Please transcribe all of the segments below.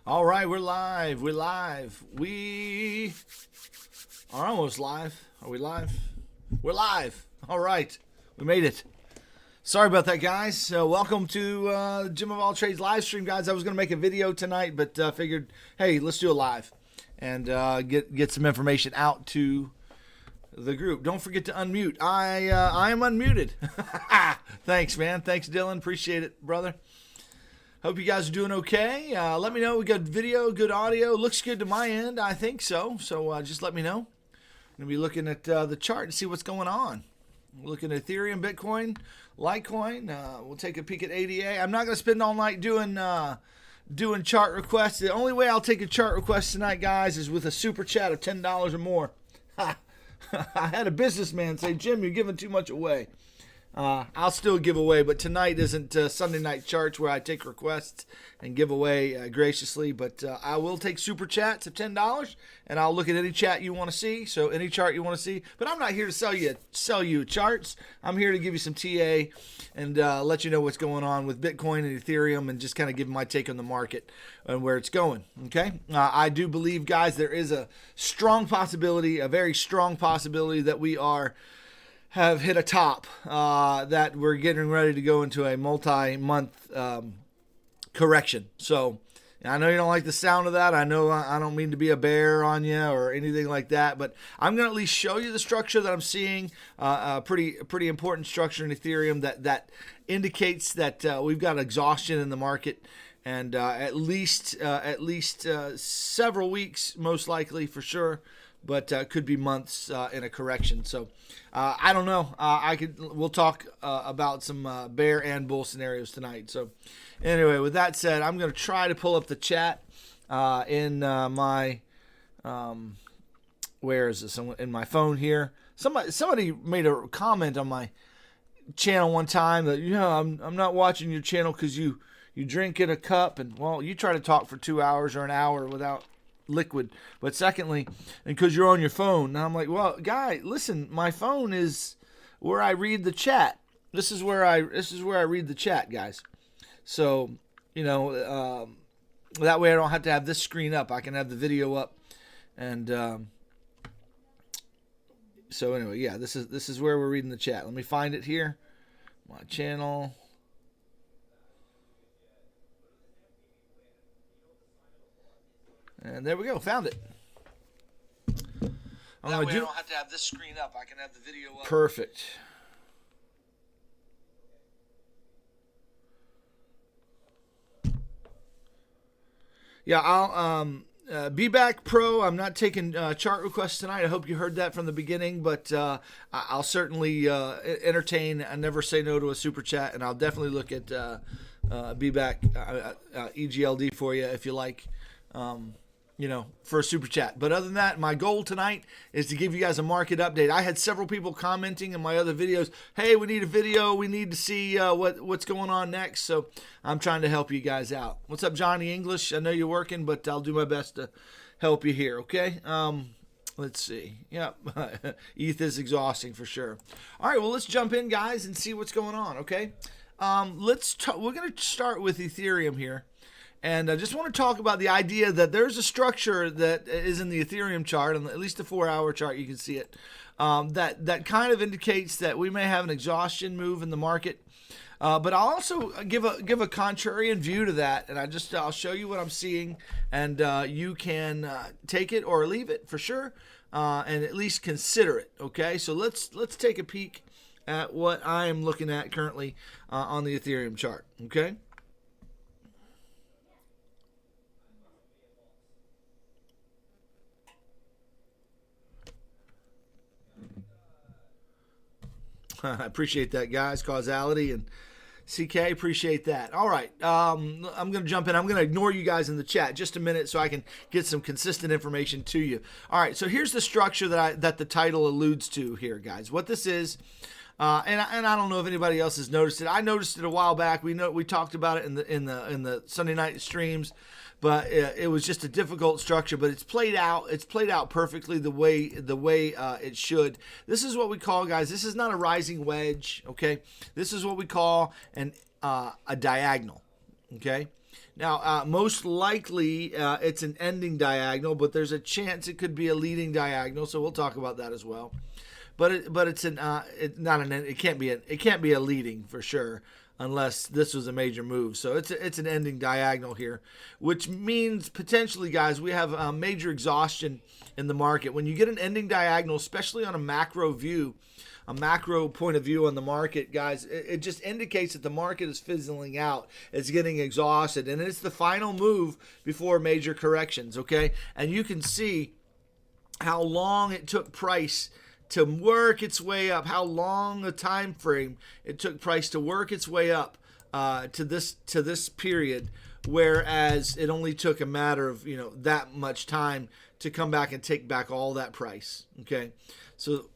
All right, we're live. We're live. We are almost live. Are we live? We're live. All right. We made it. Sorry about that, guys. Welcome to Jim of All Trades live stream, guys. I was going to make a video tonight, but figured, hey, let's do it live and get some information out to the group. Don't forget to unmute. I am unmuted. Thanks, man. Thanks, Dylan. Appreciate it, brother. Hope you guys are doing okay. Let me know. We got video, good audio. Looks good to my end. I think so. So just let me know. I'm going to be looking at the chart to see what's going on. We're looking at Ethereum, Bitcoin, Litecoin. We'll take a peek at ADA. I'm not going to spend all night doing chart requests. The only way I'll take a chart request tonight, guys, is with a super chat of $10 or more. I had a businessman say, Jim, you're giving too much away. I'll still give away, but tonight isn't Sunday night charts where I take requests and give away graciously. But I will take super chats of $10, and I'll look at any chat you want to see. So any chart you want to see. But I'm not here to sell you charts. I'm here to give you some TA and let you know what's going on with Bitcoin and Ethereum, and just kind of give my take on the market and where it's going. Okay, I do believe, guys, there is a strong possibility, a very strong possibility that we have hit a top, that we're getting ready to go into a multi-month correction. So I know you don't like the sound of that. I know I don't mean to be a bear on you or anything like that, but I'm going to at least show you the structure that I'm seeing, a pretty important structure in Ethereum that indicates that we've got exhaustion in the market, and at least several weeks, most likely, for sure. But could be months in a correction. So I don't know. We'll talk about some bear and bull scenarios tonight. So anyway, with that said, I'm going to try to pull up the chat in my where is this? In my phone here. Somebody made a comment on my channel one time that I'm not watching your channel because you drink in a cup, and well, you try to talk for 2 hours or an hour without liquid. But secondly, and because you're on your phone, and I'm like, well, guy, listen, my phone is where I read the chat. This is where I read the chat, guys. So that way I don't have to have this screen up. I can have the video up, and so anyway, yeah, this is where we're reading the chat. Let me find it here, my channel. And there we go. Found it. I don't have to have this screen up. I can have the video up. Perfect. Yeah, I'll be back pro. I'm not taking chart requests tonight. I hope you heard that from the beginning, but I'll certainly entertain. I never say no to a super chat, and I'll definitely look at be back EGLD for you if you like. For a super chat. But other than that, my goal tonight is to give you guys a market update. I had several people commenting in my other videos, hey, we need a video. We need to see what's going on next. So I'm trying to help you guys out. What's up, Johnny English? I know you're working, but I'll do my best to help you here, okay? Let's see. Yep. ETH is exhausting for sure. All right, well, let's jump in, guys, and see what's going on, okay? We're going to start with Ethereum here. And I just want to talk about the idea that there's a structure that is in the Ethereum chart, and at least the 4-hour chart, you can see it, that kind of indicates that we may have an exhaustion move in the market. But I'll also give a contrarian view to that, and I'll show you what I'm seeing, and you can take it or leave it for sure, and at least consider it. Okay, so let's take a peek at what I am looking at currently on the Ethereum chart. Okay. I appreciate that, guys. Causality and CK, appreciate that. All right, I'm going to jump in. I'm going to ignore you guys in the chat just a minute so I can get some consistent information to you. All right, so here's the structure that the title alludes to here, guys. What this is, and I don't know if anybody else has noticed it. I noticed it a while back. We talked about it in the Sunday night streams. But it was just a difficult structure, but it's played out. It's played out perfectly the way it should. This is what we call, guys. This is not a rising wedge. Okay, this is what we call a diagonal. Okay, Now, most likely it's an ending diagonal, but there's a chance it could be a leading diagonal, so we'll talk about that as well. But it's not an, it can't be a leading for sure, unless this was a major move. So it's an ending diagonal here, which means potentially, guys, we have major exhaustion in the market. When you get an ending diagonal, especially on a macro view, a macro point of view on the market, guys, it just indicates that the market is fizzling out. It's getting exhausted, and it's the final move before major corrections, okay? And you can see how long it took price to work its way up, how long a time frame it took price to work its way up to this period, whereas it only took a matter of that much time to come back and take back all that price. Okay, so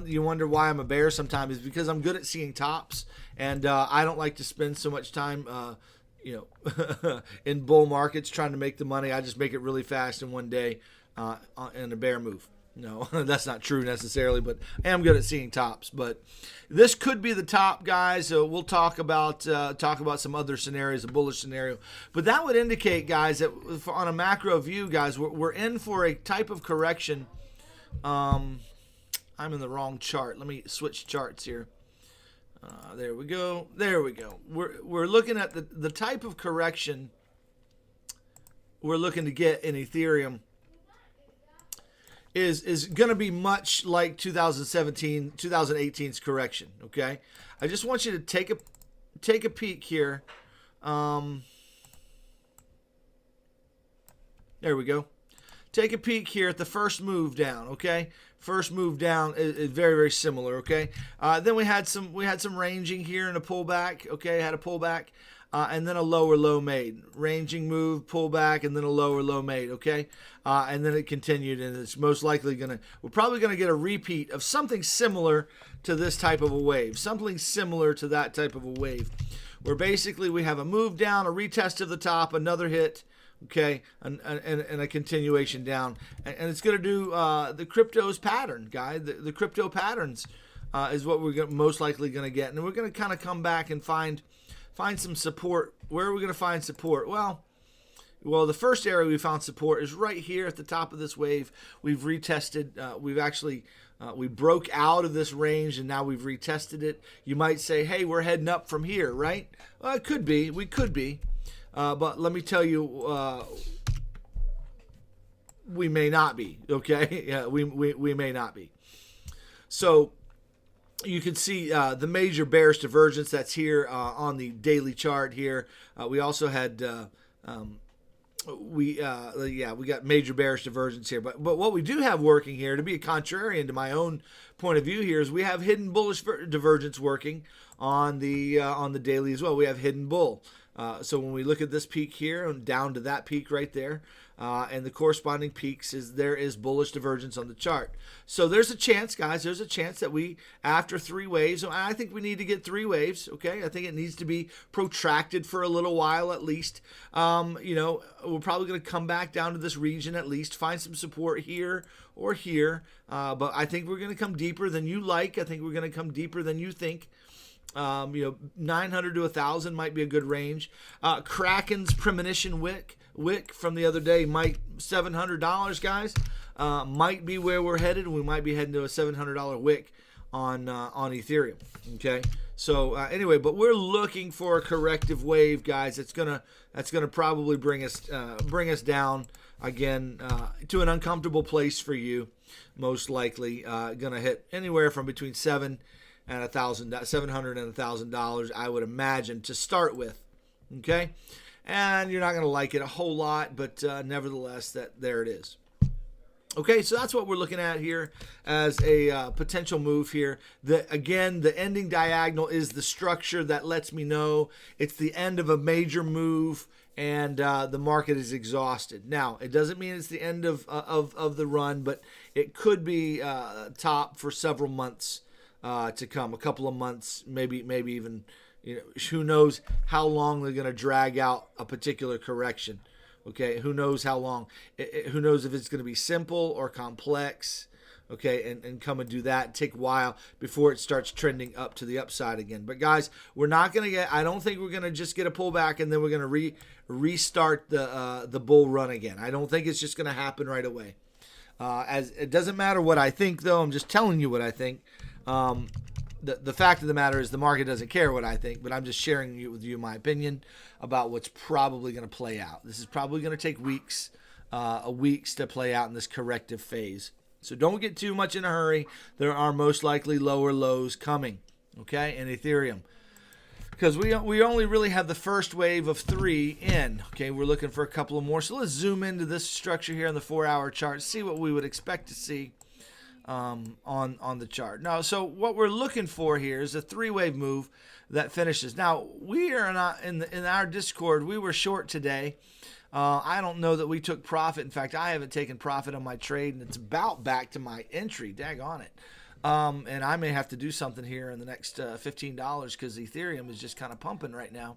you wonder why I'm a bear sometimes, is because I'm good at seeing tops, and I don't like to spend so much time in bull markets trying to make the money. I just make it really fast in one day in a bear move. No, that's not true necessarily, but I am good at seeing tops. But this could be the top, guys. So we'll talk about some other scenarios, a bullish scenario. But that would indicate, guys, that on a macro view, guys, we're in for a type of correction. I'm in the wrong chart. Let me switch charts here. There we go. There we go. We're looking at the type of correction we're looking to get in Ethereum. Is going to be much like 2018's correction, okay? I just want you to take a peek here. There we go. Take a peek here at the first move down, okay? First move down is very, very similar, okay? Then we had some ranging here and a pullback, okay? Had a pullback. And then a lower low made, ranging move, pullback, and then a lower low made, okay? And then it continued, and it's most likely we're probably gonna get a repeat of something similar to this type of a wave, something similar to that type of a wave, where basically we have a move down, a retest of the top, another hit, okay, and a continuation down, and it's gonna do the crypto's pattern, guys. The crypto patterns is what we're most likely gonna get, and we're gonna kind of come back and find some support. Where are we going to find support? Well, the first area we found support is right here at the top of this wave. We've retested. We broke out of this range, and now we've retested it. You might say, hey, we're heading up from here, right? Well, it could be. We could be. But let me tell you, we may not be, okay? Yeah, we may not be. So you can see the major bearish divergence that's here on the daily chart here. We also had we got major bearish divergence here. But what we do have working here, to be a contrarian to my own point of view here, is we have hidden bullish divergence working on the daily as well. We have hidden bull. So when we look at this peak here and down to that peak right there, and the corresponding peaks, there is bullish divergence on the chart. So there's a chance, guys, there's a chance that we, after 3 waves, and I think we need to get 3 waves, okay? I think it needs to be protracted for a little while at least. We're probably going to come back down to this region at least, find some support here or here, but I think we're going to come deeper than you like. I think we're going to come deeper than you think. 900 to 1,000 might be a good range. Kraken's premonition wick from the other day, $700, guys, might be where we're headed. We might be heading to a $700 wick on Ethereum. Okay, so anyway, but we're looking for a corrective wave, guys. That's gonna probably bring us down again to an uncomfortable place for you. Most likely, gonna hit anywhere from between $700 and $1,000, I would imagine, to start with. Okay, and you're not going to like it a whole lot, but nevertheless, there it is. Okay, so that's what we're looking at here as a potential move here. Again, the ending diagonal is the structure that lets me know it's the end of a major move, and the market is exhausted. Now, it doesn't mean it's the end of the run, but it could be top for several months to come, a couple of months, maybe even, who knows how long they're going to drag out a particular correction. Okay, who knows how long? Who knows if it's going to be simple or complex? okay, and come and do that. Take a while before it starts trending up to the upside again. But guys, we're not going to get, I don't think we're going to just get a pullback and then we're going to restart the bull run again. I don't think it's just going to happen right away. As it doesn't matter what I think, though. I'm just telling you what I think. The fact of the matter is the market doesn't care what I think, but I'm just sharing with you my opinion about what's probably going to play out. This is probably going to take weeks to play out in this corrective phase. So don't get too much in a hurry. There are most likely lower lows coming, okay, in Ethereum. Because we only really have the first wave of 3 in. Okay, we're looking for a couple of more. So let's zoom into this structure here on the 4-hour chart, see what we would expect to see on the chart. Now, so what we're looking for here is a 3-wave move that finishes. Now, we are not in our Discord. We were short today. I don't know that we took profit. In fact, I haven't taken profit on my trade, and it's about back to my entry. Daggone it. And I may have to do something here in the next $15 because Ethereum is just kind of pumping right now.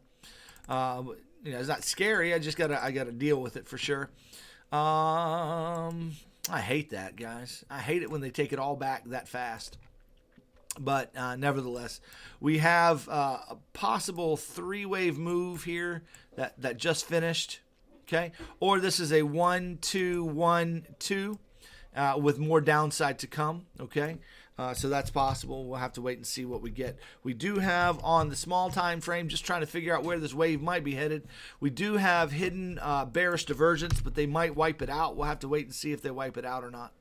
It's not scary. I gotta deal with it for sure. I hate that, guys. I hate it when they take it all back that fast. But nevertheless, we have a possible 3-wave move here that just finished. Okay, or this is a 1-2-1-2 with more downside to come. Okay, so that's possible. We'll have to wait and see what we get. We do have on the small time frame, just trying to figure out where this wave might be headed. We do have hidden bearish divergence, but they might wipe it out. We'll have to wait and see if they wipe it out or not.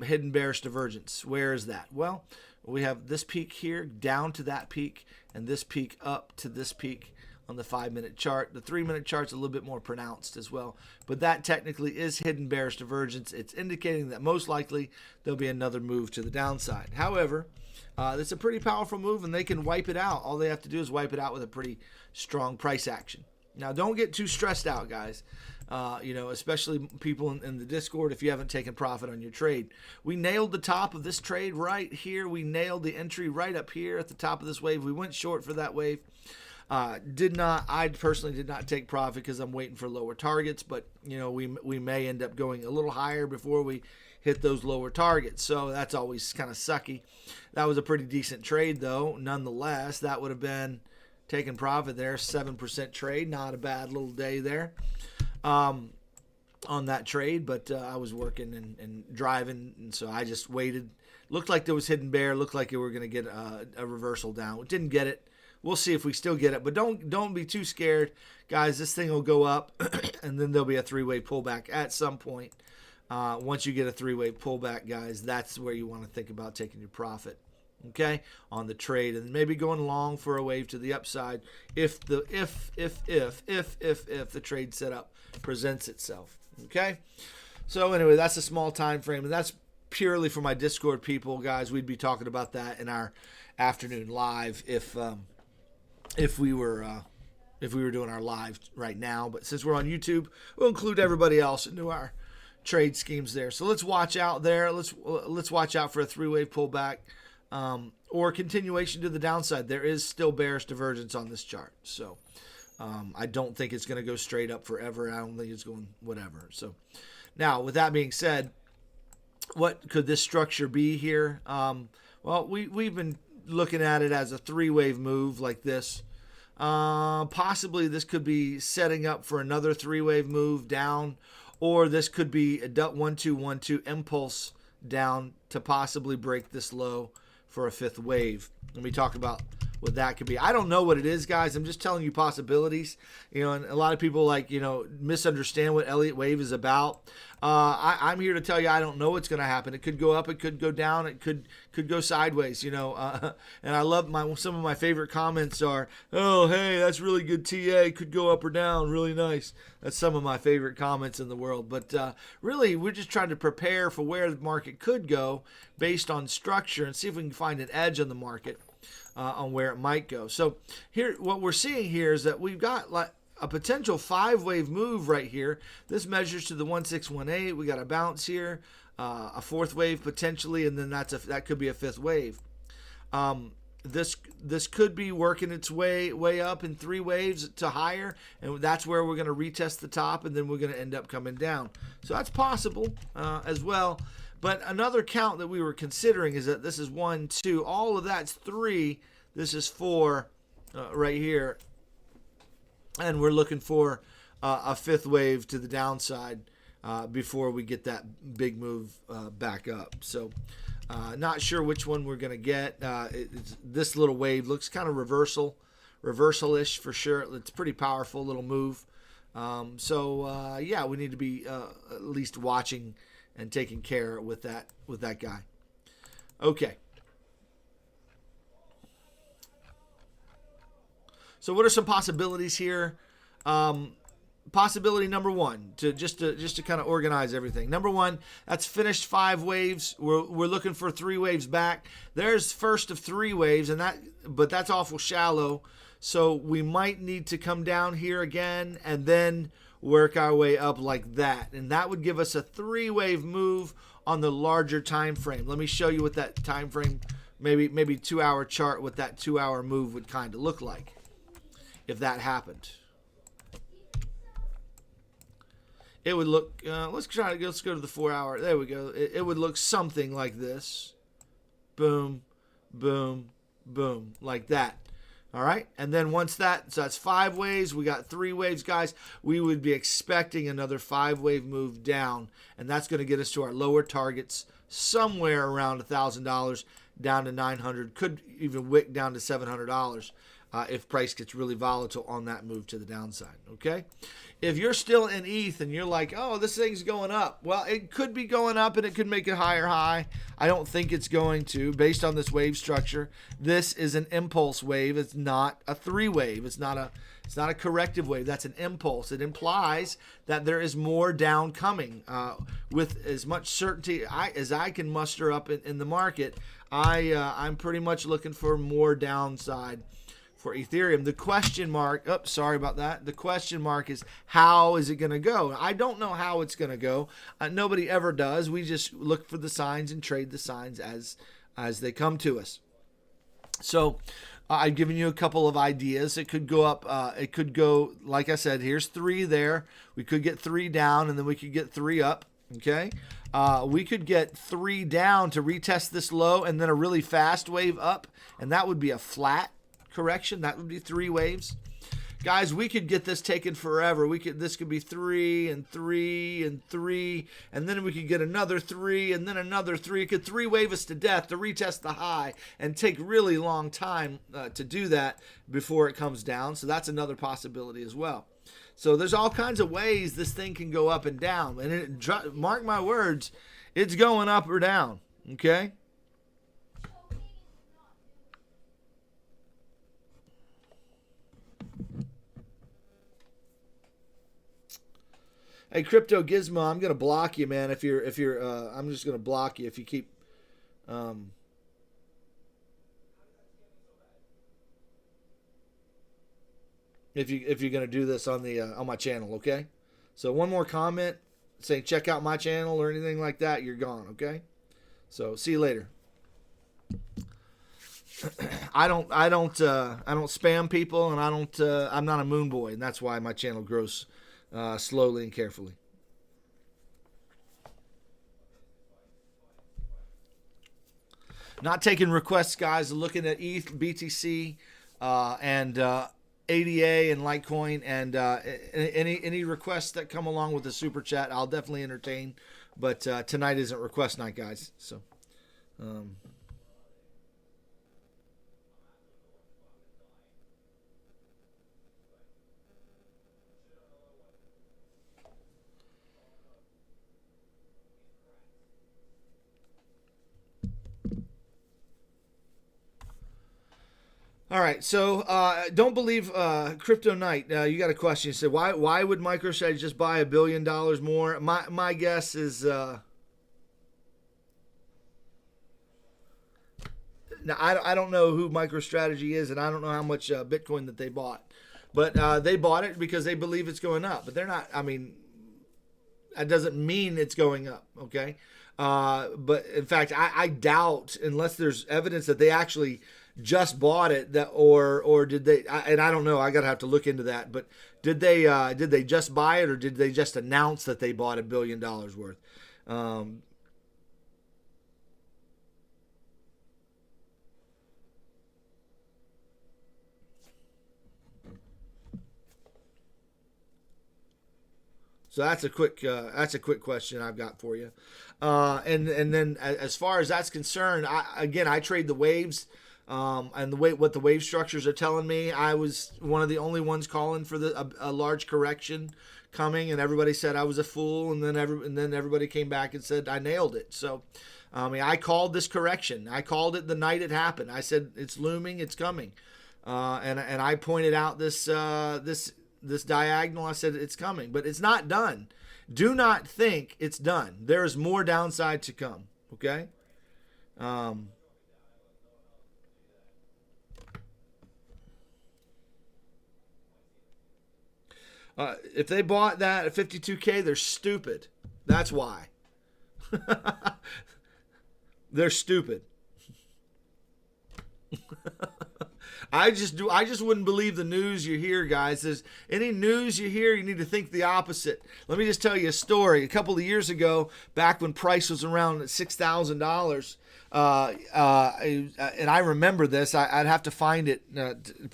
Hidden bearish divergence. Where is that? Well, we have this peak here down to that peak, and this peak up to this peak on the 5-minute chart. The 3-minute chart's a little bit more pronounced as well, but that technically is hidden bearish divergence. It's indicating that most likely there'll be another move to the downside. However, it's a pretty powerful move, and they can wipe it out. All they have to do is wipe it out with a pretty strong price action. Now, don't get too stressed out, guys. Especially people in the Discord, if you haven't taken profit on your trade. We nailed the top of this trade right here. We nailed the entry right up here at the top of this wave. We went short for that wave. I personally did not take profit because I'm waiting for lower targets, but we may end up going a little higher before we hit those lower targets. So that's always kind of sucky. That was a pretty decent trade though. Nonetheless, that would have been taking profit there, 7% trade, not a bad little day there on that trade, but I was working and driving, and so I just waited. Looked like there was hidden bear, looked like we were going to get a reversal down. Didn't get it. We'll see if we still get it, but don't be too scared, guys. This thing will go up, and then there'll be a 3-wave pullback at some point. Once you get a 3-wave pullback, guys, that's where you want to think about taking your profit, okay, on the trade, and maybe going long for a wave to the upside if the trade setup presents itself, okay. So anyway, that's a small time frame, and that's purely for my Discord people, guys. We'd be talking about that in our afternoon live if we were doing our live right now. But since we're on YouTube, we'll include everybody else into our trade schemes there. So let's watch out there. Let's watch out for a 3-wave pullback or continuation to the downside. There is still bearish divergence on this chart. So I don't think it's going to go straight up forever. I don't think it's going whatever. So now, with that being said, what could this structure be here? Well, we've been looking at it as a 3-wave move like this. Possibly this could be setting up for another 3-wave move down, or this could be a 1-2-1-2 impulse down to possibly break this low for a 5th wave. Let me talk about what that could be. I don't know what it is, guys. I'm just telling you possibilities. And a lot of people misunderstand what Elliott Wave is about. I'm here to tell you I don't know what's going to happen. It could go up, it could go down, it could go sideways. And I love some of my favorite comments are, "Oh, hey, that's really good TA. Could go up or down. Really nice." That's some of my favorite comments in the world. But really, we're just trying to prepare for where the market could go based on structure and see if we can find an edge on the market. On where it might go. So here, what we're seeing here is that we've got like a potential 5-wave move right here. This measures to the 1618. We got a bounce here, a 4th wave potentially, and then that could be a 5th wave. This could be working its way up in 3 waves to higher, and that's where we're going to retest the top, and then we're going to end up coming down. So that's possible as well. But another count that we were considering is that this is 1, 2, all of that's 3. This is 4 right here. And we're looking for a 5th wave to the downside before we get that big move back up. So not sure which one we're going to get. This little wave looks kind of reversal-ish for sure. It's pretty powerful little move. Yeah, we need to be at least watching and taking care with that guy. Okay. So what are some possibilities here? Possibility number one, just to kind of organize everything. Number one, that's finished 5 waves. We're looking for 3 waves back. There's first of 3 waves, but that's awful shallow. So we might need to come down here again and then work our way up like that. And that would give us a 3-wave move on the larger time frame. Let me show you what that time frame, maybe 2-hour chart, what that 2-hour move would kind of look like if that happened. It would look, let's go to the 4-hour. There we go. It would look something like this. Boom, boom, boom, like that. All right. And then once so that's 5 waves. We got 3 waves, guys. We would be expecting another 5-wave move down. And that's going to get us to our lower targets somewhere around $1,000 down to $900. Could even wick down to $700 if price gets really volatile on that move to the downside. Okay. If you're still in ETH and you're like, oh, this thing's going up. Well, it could be going up and it could make a higher high. I don't think it's going to, based on this wave structure. This is an impulse wave. It's not a 3-wave. It's not a corrective wave. That's an impulse. It implies that there is more down coming. With as much certainty as I can muster up in the market, I'm pretty much looking for more downside for Ethereum. The question mark, sorry about that. The question mark is, how is it going to go? I don't know how it's going to go. Nobody ever does. We just look for the signs and trade the signs as they come to us. So I've given you a couple of ideas. It could go up. It could go, like I said, here's 3 there. We could get 3 down, and then we could get 3 up. Okay. We could get 3 down to retest this low, and then a really fast wave up, and that would be a flat correction. That would be 3 waves. Guys, we could get this taken forever. This could be 3 and 3 and 3, and then we could get another 3 and then another 3. It could 3-wave us to death to retest the high and take really long time to do that before it comes down. So that's another possibility as well. So there's all kinds of ways this thing can go up and down. And mark my words, it's going up or down. Okay? Hey, Crypto Gizmo, I'm gonna block you, man. If you're, I'm just gonna block you if you keep. If you're gonna do this on my channel, okay? So one more comment saying check out my channel or anything like that, you're gone, okay? So see you later. I don't spam people, and I'm not a moon boy, and that's why my channel grows slowly and carefully. Not taking requests, guys. Looking at ETH, BTC, and ADA and Litecoin, and any requests that come along with the super chat, I'll definitely entertain. But tonight isn't request night, guys. So. All right, so don't believe Crypto Knight. You got a question. You said, why would MicroStrategy just buy $1 billion more? My guess is now I don't know who MicroStrategy is, and I don't know how much Bitcoin that they bought, but they bought it because they believe it's going up. But they're not. I mean, that doesn't mean it's going up. Okay, but in fact, I doubt, unless there's evidence that they actually just bought it, that or did they, and I don't know, I gotta have to look into that, but did they just buy it, or did they just announce that they bought $1 billion worth? So that's a quick question I've got for you. And then as far as that's concerned, I trade the waves. And what the wave structures are telling me, I was one of the only ones calling for a large correction coming, and everybody said I was a fool, and then everybody came back and said I nailed it. So, I called this correction. I called it the night it happened. I said it's looming, it's coming, and I pointed out this diagonal. I said it's coming, but it's not done. Do not think it's done. There is more downside to come. Okay. If they bought that at 52K, they're stupid. That's why. They're stupid. I just wouldn't believe the news you hear, guys. There's any news you hear, you need to think the opposite. Let me just tell you a story. A couple of years ago, back when price was around $6,000, and I remember this. I'd have to find it,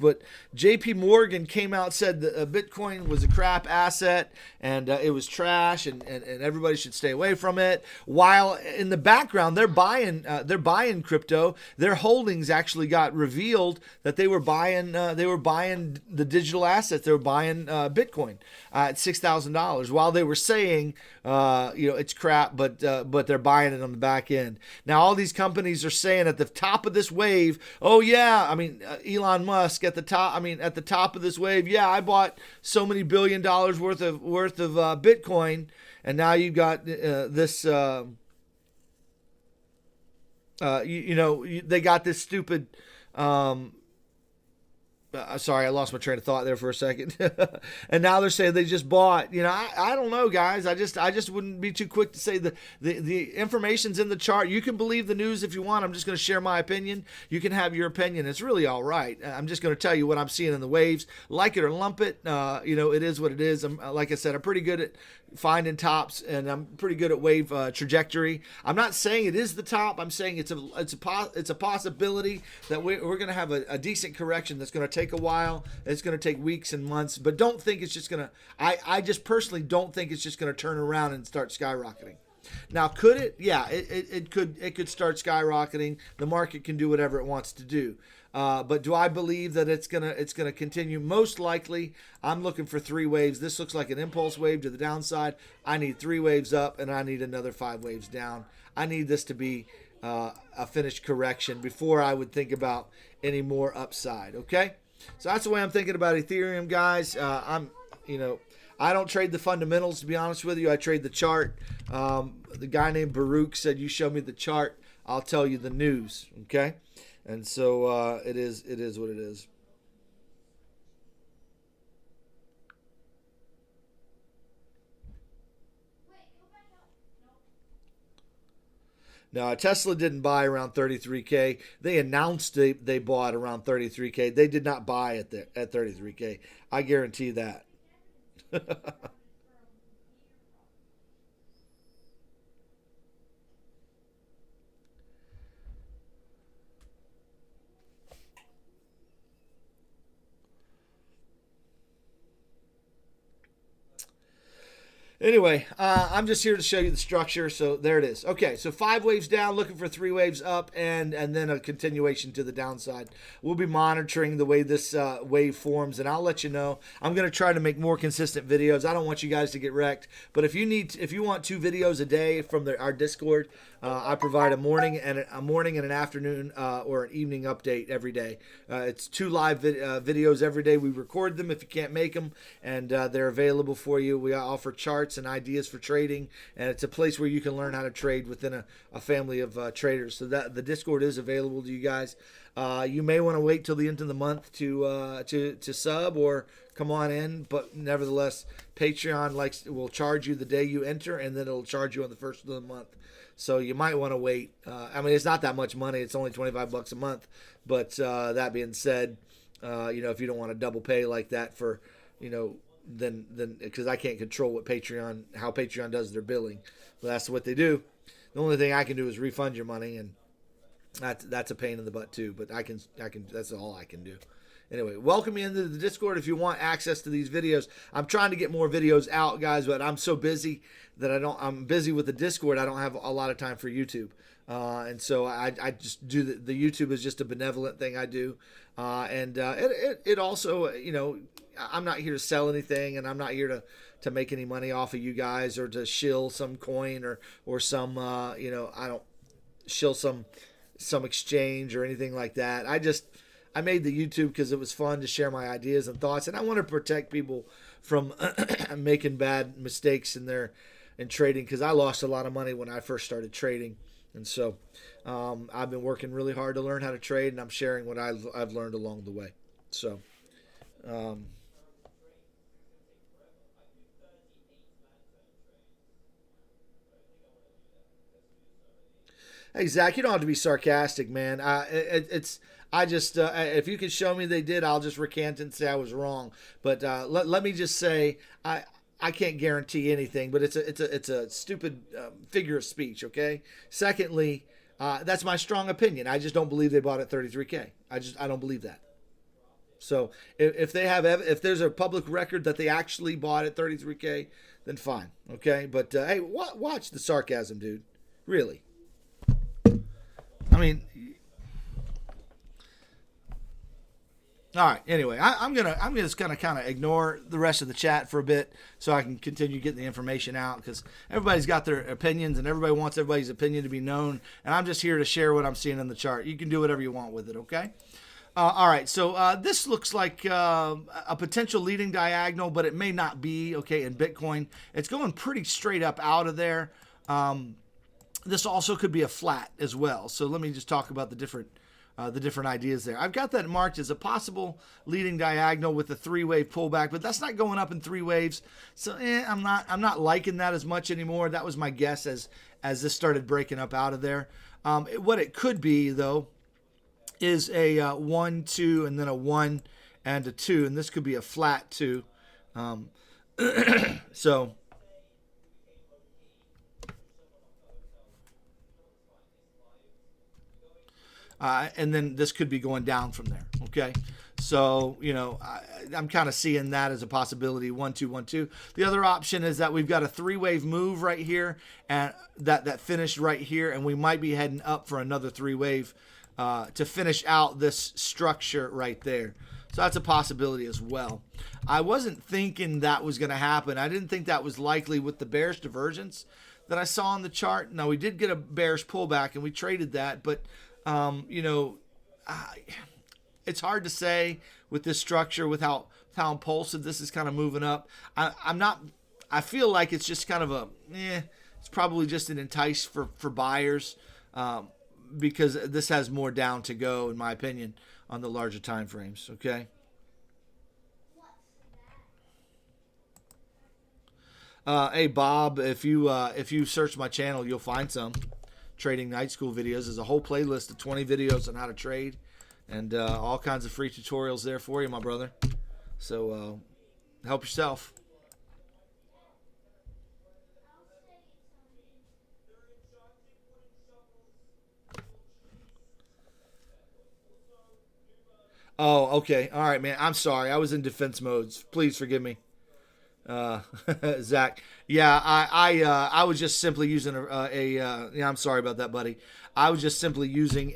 but J.P. Morgan came out, said that Bitcoin was a crap asset and it was trash, and everybody should stay away from it. While in the background, they're buying crypto. Their holdings actually got revealed that they were buying the digital assets. They were buying Bitcoin at $6,000 while they were saying it's crap, but they're buying it on the back end. Now all these companies are saying at the top of this wave, oh yeah, Elon Musk at the top of this wave, yeah, I bought so many $1 billion worth of Bitcoin, and now you've got this. They got this stupid. Sorry, I lost my train of thought there for a second. And now they're saying they just bought. I don't know, guys. I just wouldn't be too quick to say the information's in the chart. You can believe the news if you want. I'm just going to share my opinion. You can have your opinion. It's really all right. I'm just going to tell you what I'm seeing in the waves. Like it or lump it. It is what it is. Like I said, I'm pretty good at finding tops, and I'm pretty good at wave trajectory. I'm not saying it is the top. I'm saying it's a possibility that we're going to have a decent correction that's going to take a while. It's going to take weeks and months, but don't think it's just going to. I just personally don't think it's just going to turn around and start skyrocketing. Now, could it? Yeah, it could start skyrocketing. The market can do whatever it wants to do. But do I believe that it's gonna continue? Most likely, I'm looking for 3 waves. This looks like an impulse wave to the downside. I need 3 waves up, and I need another 5 waves down. I need this to be a finished correction before I would think about any more upside. Okay, so that's the way I'm thinking about Ethereum, guys. I don't trade the fundamentals, to be honest with you. I trade the chart. The guy named Baruch said, "You show me the chart, I'll tell you the news." Okay. And so it is what it is. Now, Tesla didn't buy around 33K. They announced they bought around 33K. They did not buy at 33K. I guarantee that. Anyway, I'm just here to show you the structure. So there it is. Okay, so 5 waves down, looking for 3 waves up, and then a continuation to the downside. We'll be monitoring the way this wave forms, and I'll let you know. I'm going to try to make more consistent videos. I don't want you guys to get wrecked, but if you want 2 videos a day from our Discord, I provide a morning and an afternoon or an evening update every day. It's 2 live videos every day. We record them if you can't make them, and they're available for you. We offer charts and ideas for trading, and it's a place where you can learn how to trade within a family of traders. So that the Discord is available to you guys. You may want to wait till the end of the month to sub or come on in, but nevertheless, Patreon will charge you the day you enter, and then it'll charge you on the first of the month. So you might want to wait. It's not that much money. It's only $25 a month. But that being said, if you don't want to double pay like that for, then because I can't control how Patreon does their billing. But that's what they do. The only thing I can do is refund your money, and that's a pain in the butt too. But I can that's all I can do. Anyway, welcome you into the Discord if you want access to these videos. I'm trying to get more videos out, guys, but I'm so busy that I'm busy with the Discord. I don't have a lot of time for YouTube. And so I just do the YouTube is just a benevolent thing I do. It also, I'm not here to sell anything, and I'm not here to make any money off of you guys or to shill some coin or some, I don't shill some exchange or anything like that. I made the YouTube because it was fun to share my ideas and thoughts, and I want to protect people from making bad mistakes in trading, because I lost a lot of money when I first started trading. And so I've been working really hard to learn how to trade, and I'm sharing what I've learned along the way. So hey, Zach, you don't have to be sarcastic, man. If you can show me they did, I'll just recant and say I was wrong. But let me just say, I can't guarantee anything, but it's a stupid figure of speech. Okay. Secondly, that's my strong opinion. I just don't believe they bought at 33K. I don't believe that. So if there's a public record that they actually bought at 33K, then fine. Okay. But hey, watch the sarcasm, dude. Really. I mean, all right. Anyway, I'm just gonna kind of ignore the rest of the chat for a bit so I can continue getting the information out, because everybody's got their opinions and everybody wants everybody's opinion to be known, and I'm just here to share what I'm seeing in the chart. You can do whatever you want with it. Okay. All right. So this looks like a potential leading diagonal, but it may not be. Okay. In Bitcoin, it's going pretty straight up out of there. This also could be a flat as well. So let me just talk about the different ideas there. I've got that marked as a possible leading diagonal with a 3-wave pullback, but that's not going up in 3 waves. So I'm not liking that as much anymore. That was my guess as this started breaking up out of there. What it could be though is a 1, 2, and then a 1 and a 2, and this could be a flat 2. So. And then this could be going down from there. Okay. So, I'm kind of seeing that as a possibility. 1, 2, 1, 2. The other option is that we've got a 3-wave move right here, and that finished right here. And we might be heading up for another 3-wave to finish out this structure right there. So that's a possibility as well. I wasn't thinking that was going to happen. I didn't think that was likely with the bearish divergence that I saw on the chart. Now, we did get a bearish pullback and we traded that, but it's hard to say with this structure, with how impulsive this is kind of moving up. I feel like it's just kind of it's probably just an entice for buyers, because this has more down to go, in my opinion, on the larger time frames. Okay. Hey Bob, if you search my channel, you'll find some Trading Night School videos. There's a whole playlist of 20 videos on how to trade, and all kinds of free tutorials there for you, my brother. So help yourself. Oh, okay. All right, man. I'm sorry. I was in defense modes. Please forgive me. Zach. Yeah, I was just simply using yeah, I'm sorry about that, buddy. I was just simply using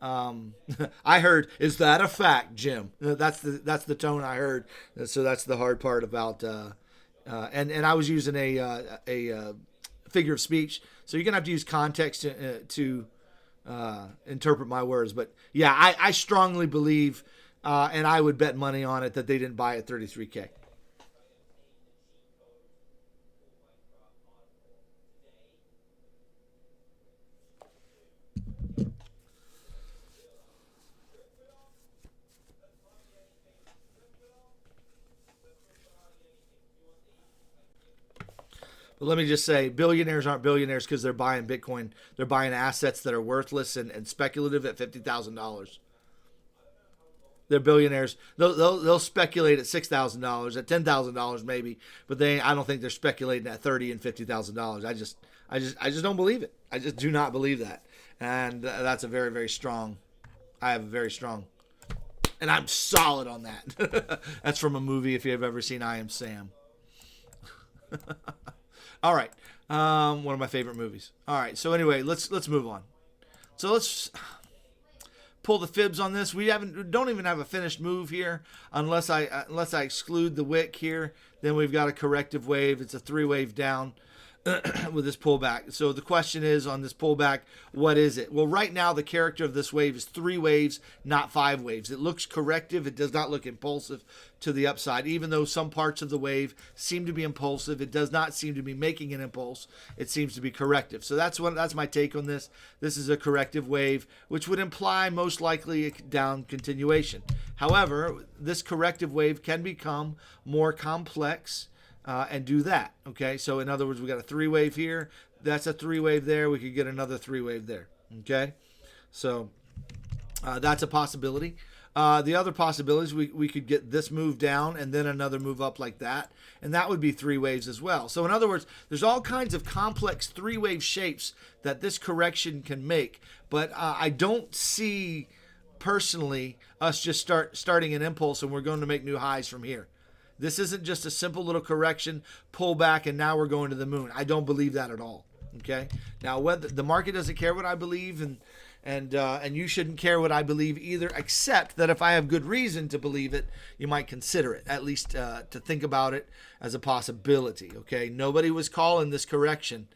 I heard, is that a fact, Jim? That's the tone I heard. So that's the hard part about, and I was using a figure of speech. So you're going to have to use context to interpret my words. But yeah, I strongly believe, and I would bet money on it, that they didn't buy at 33K. But let me just say, billionaires aren't billionaires because they're buying Bitcoin. They're buying assets that are worthless and speculative at $50,000. They're billionaires. They'll speculate at $6,000, at $10,000 maybe, but I don't think they're speculating at $30,000 and $50,000. I just don't believe it. I just do not believe that, and that's a very, very strong. I have a very strong And I'm solid on that. That's from a movie, if you've ever seen I Am Sam. All right. One of my favorite movies. All right. So anyway, let's move on. So let's pull the fibs on this. We don't even have a finished move here unless I exclude the wick here. Then we've got a corrective wave. It's a 3-wave down with this pullback. So the question is on this pullback, what is it? Well, right now the character of this wave is 3 waves, not 5 waves. It looks corrective. It does not look impulsive to the upside. Even though some parts of the wave seem to be impulsive, it does not seem to be making an impulse. It seems to be corrective. So that's my take on this. This is a corrective wave, which would imply most likely a down continuation. However, this corrective wave can become more complex and do that. Okay, so in other words, we got a 3-wave here. That's a 3-wave there. We could get another 3-wave there. Okay, so that's a possibility. The other possibilities, we could get this move down and then another move up like that, and that would be 3 waves as well. So in other words, there's all kinds of complex 3-wave shapes that this correction can make, but I don't see personally us just starting an impulse and we're going to make new highs from here. This isn't just a simple little correction, pull back, and now we're going to the moon. I don't believe that at all. Okay. Now, whether the market doesn't care what I believe, and you shouldn't care what I believe either, except that if I have good reason to believe it, you might consider it, at least to think about it as a possibility. Okay. Nobody was calling this correction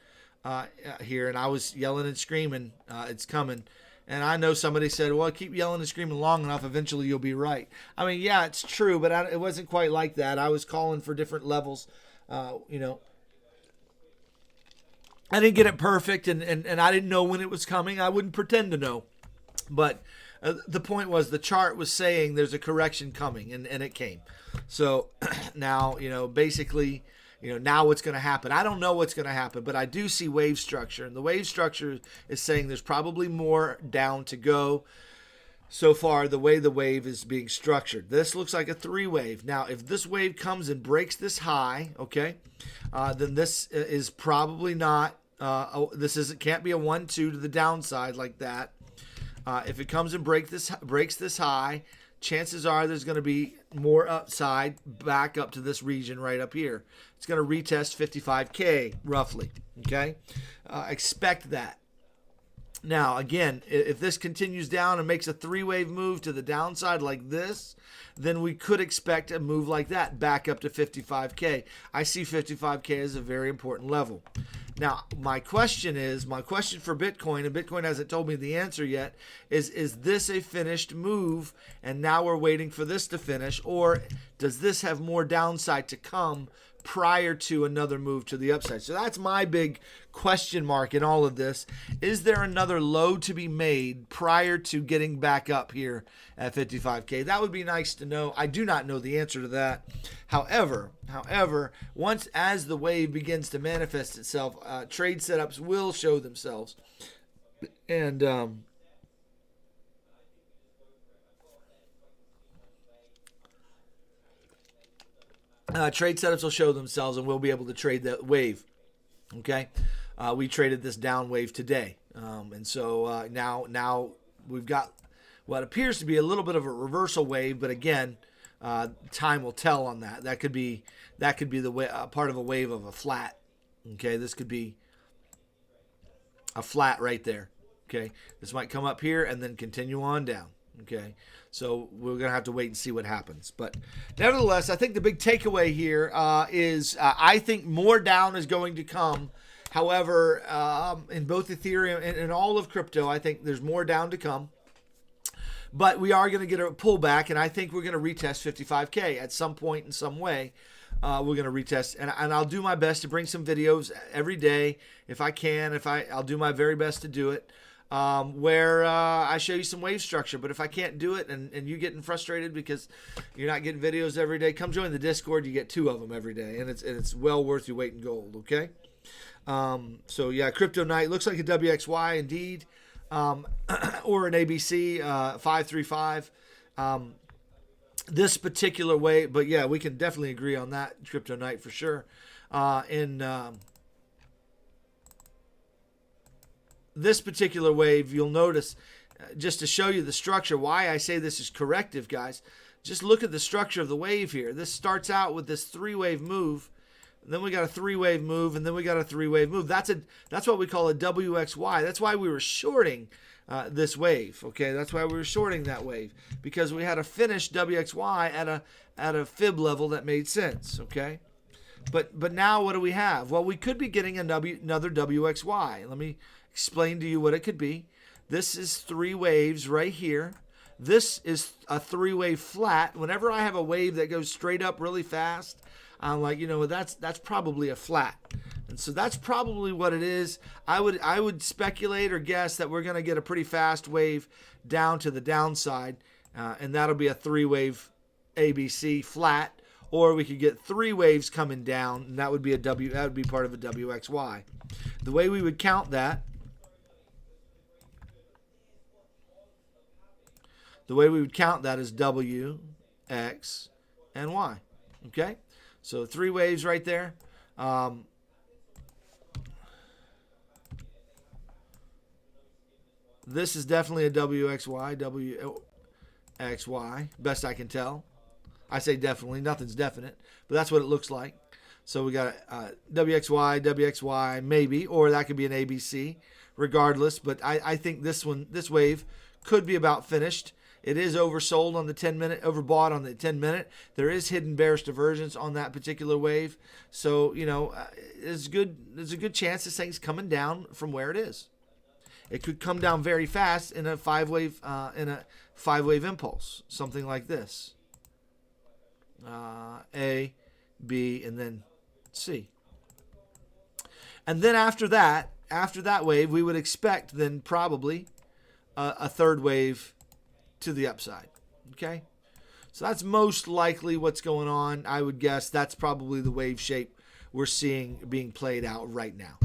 here, and I was yelling and screaming, it's coming. And I know somebody said, well, keep yelling and screaming long enough, eventually you'll be right. I mean, yeah, it's true, but it wasn't quite like that. I was calling for different levels. I didn't get it perfect, and I didn't know when it was coming. I wouldn't pretend to know. But the point was the chart was saying there's a correction coming, and it came. So now, basically, now what's going to happen? I don't know what's going to happen, but I do see wave structure. And the wave structure is saying there's probably more down to go so far the way the wave is being structured. This looks like a 3-wave. Now, if this wave comes and breaks this high, okay, then this is probably not, can't be a 1-2 to the downside like that. If it comes and breaks this high, chances are there's going to be more upside back up to this region right up here. It's going to retest 55K roughly. Okay, expect that. Now, again, if this continues down and makes a 3-wave move to the downside like this, then we could expect a move like that back up to 55K. I see 55K as a very important level. Now, my question for Bitcoin, and Bitcoin hasn't told me the answer yet, is this a finished move and now we're waiting for this to finish, or does this have more downside to come prior to another move to the upside? So that's my big question mark in all of this. Is there another low to be made prior to getting back up here at 55K? That would be nice to know. I do not know the answer to that. However, once as the wave begins to manifest itself, trade setups will show themselves. And trade setups will show themselves, and we'll be able to trade that wave. Okay, we traded this down wave today, and so now we've got what appears to be a little bit of a reversal wave, but again, time will tell on that. That could be the way, part of a wave of a flat. Okay, this could be a flat right there. Okay, this might come up here and then continue on down. Okay, so we're going to have to wait and see what happens. But nevertheless, I think the big takeaway here is I think more down is going to come. However, in both Ethereum and all of crypto, I think there's more down to come. But we are going to get a pullback, and I think we're going to retest 55K at some point in some way. We're going to retest, and I'll do my best to bring some videos every day if I can. I'll do my very best to do it. Where I show you some wave structure. But if I can't do it and you're getting frustrated because you're not getting videos every day, come join the Discord. You get 2 of them every day, and it's well worth your weight in gold. Okay. So yeah, Crypto Night looks like a WXY indeed, or an ABC 535. This particular way, but yeah, we can definitely agree on that. Crypto Night for sure. This particular wave, you'll notice just to show you the structure, why I say this is corrective, guys. Just look at the structure of the wave here. This starts out with this 3-wave move. And then we got a 3-wave move, and then we got a 3-wave move. That's what we call a WXY. That's why we were shorting this wave. Okay, that's why we were shorting that wave, because we had a finished WXY at a fib level that made sense. Okay, but now what do we have? Well, we could be getting another WXY. Let me explain to you what it could be. This is 3 waves right here. This is a 3-wave flat. Whenever I have a wave that goes straight up really fast, I'm like, that's probably a flat. And so that's probably what it is. I would speculate or guess that we're going to get a pretty fast wave down to the downside, and that'll be a 3-wave ABC flat, or we could get 3 waves coming down, and that would be part of a WXY. The way we would count that, is W, X, and Y. Okay? So 3 waves right there. This is definitely a WXY, best I can tell. I say definitely, nothing's definite, but that's what it looks like. So we got WXY, maybe, or that could be an ABC, regardless. But I think this wave could be about finished. It is oversold on the 10-minute, overbought on the 10-minute. There is hidden bearish divergence on that particular wave. So, there's a good chance this thing's coming down from where it is. It could come down very fast in a 5-wave impulse, something like this. A, B, and then C. And then after that wave, we would expect then probably a 3rd wave to the upside. Okay, so that's most likely what's going on. I would guess that's probably the wave shape we're seeing being played out right now.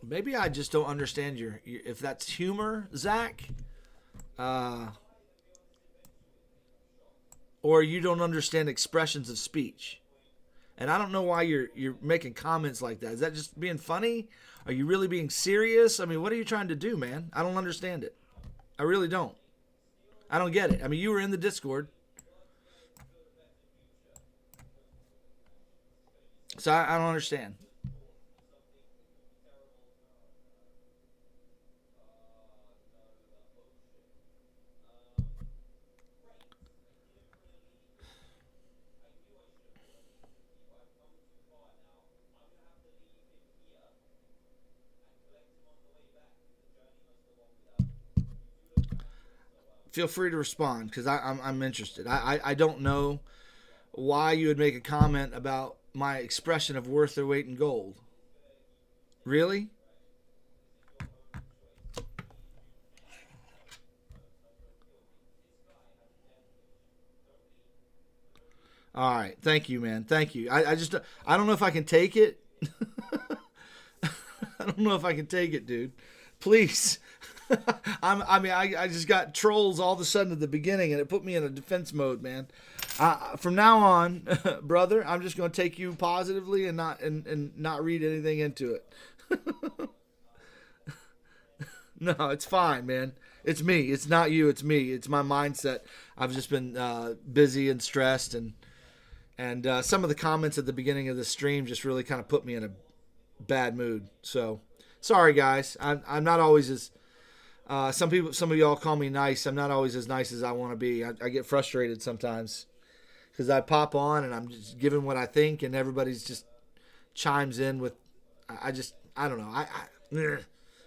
Maybe I just don't understand your if that's humor, Zach, or you don't understand expressions of speech. And I don't know why you're making comments like that. Is that just being funny? Are you really being serious? I mean, what are you trying to do, man? I don't understand it. I really don't. I don't get it. I mean, you were in the Discord. So I don't understand. Feel free to respond, because I'm interested. I don't know why you would make a comment about my expression of worth their weight in gold. Really? All right. Thank you, man. Thank you. I don't know if I can take it. I don't know if I can take it, dude. Please. I just got trolls all of a sudden at the beginning, and it put me in a defense mode, man. From now on, brother, I'm just going to take you positively and not read anything into it. No, it's fine, man. It's me. It's not you. It's me. It's my mindset. I've just been busy and stressed, and some of the comments at the beginning of the stream just really kind of put me in a bad mood. So sorry, guys. I'm not always as some of y'all call me nice. I'm not always as nice as I want to be. I get frustrated sometimes because I pop on and I'm just giving what I think, and everybody's just chimes in with. I don't know.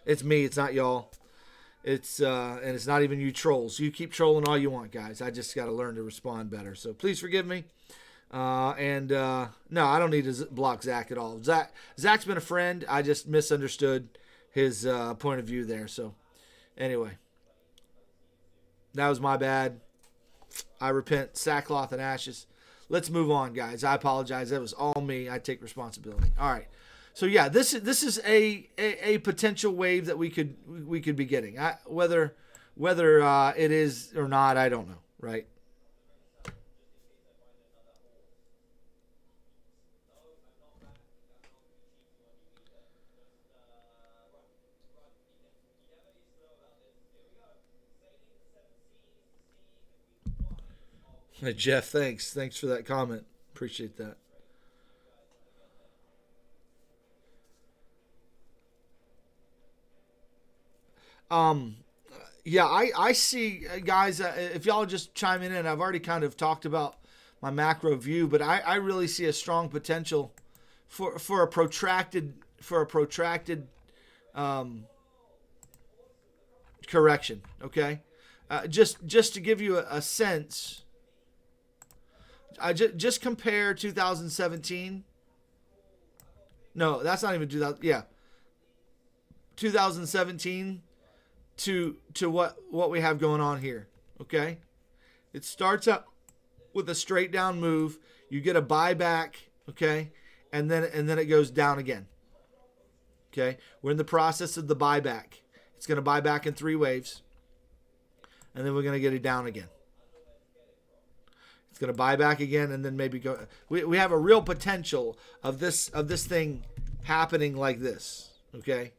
It's me. It's not y'all. And it's not even you trolls. You keep trolling all you want, guys. I just got to learn to respond better. So please forgive me. No, I don't need to block Zach at all. Zach's been a friend. I just misunderstood his point of view there. So anyway, that was my bad. I repent, sackcloth and ashes. let's move on, guys. I apologize. That was all me. I take responsibility. All right. So yeah, this is a potential wave that we could be getting. Whether it is or not, I don't know. Right. Hey, Jeff, thanks. Thanks for that comment. Appreciate that. Um, yeah, I see, guys, if y'all just chiming in, I've already kind of talked about my macro view, but I really see a strong potential for a protracted um, correction. Okay, just to give you a sense, I just compare 2017. No, that's not even 2000. Yeah, 2017 to what we have going on here. Okay, it starts up with a straight down move. You get a buyback. Okay, and then it goes down again. Okay, we're in the process of the buyback. It's going to buy back in 3 waves, and then we're going to get it down again. It's going to buy back again, and then maybe go. We have a real potential of this thing happening like this. Okay,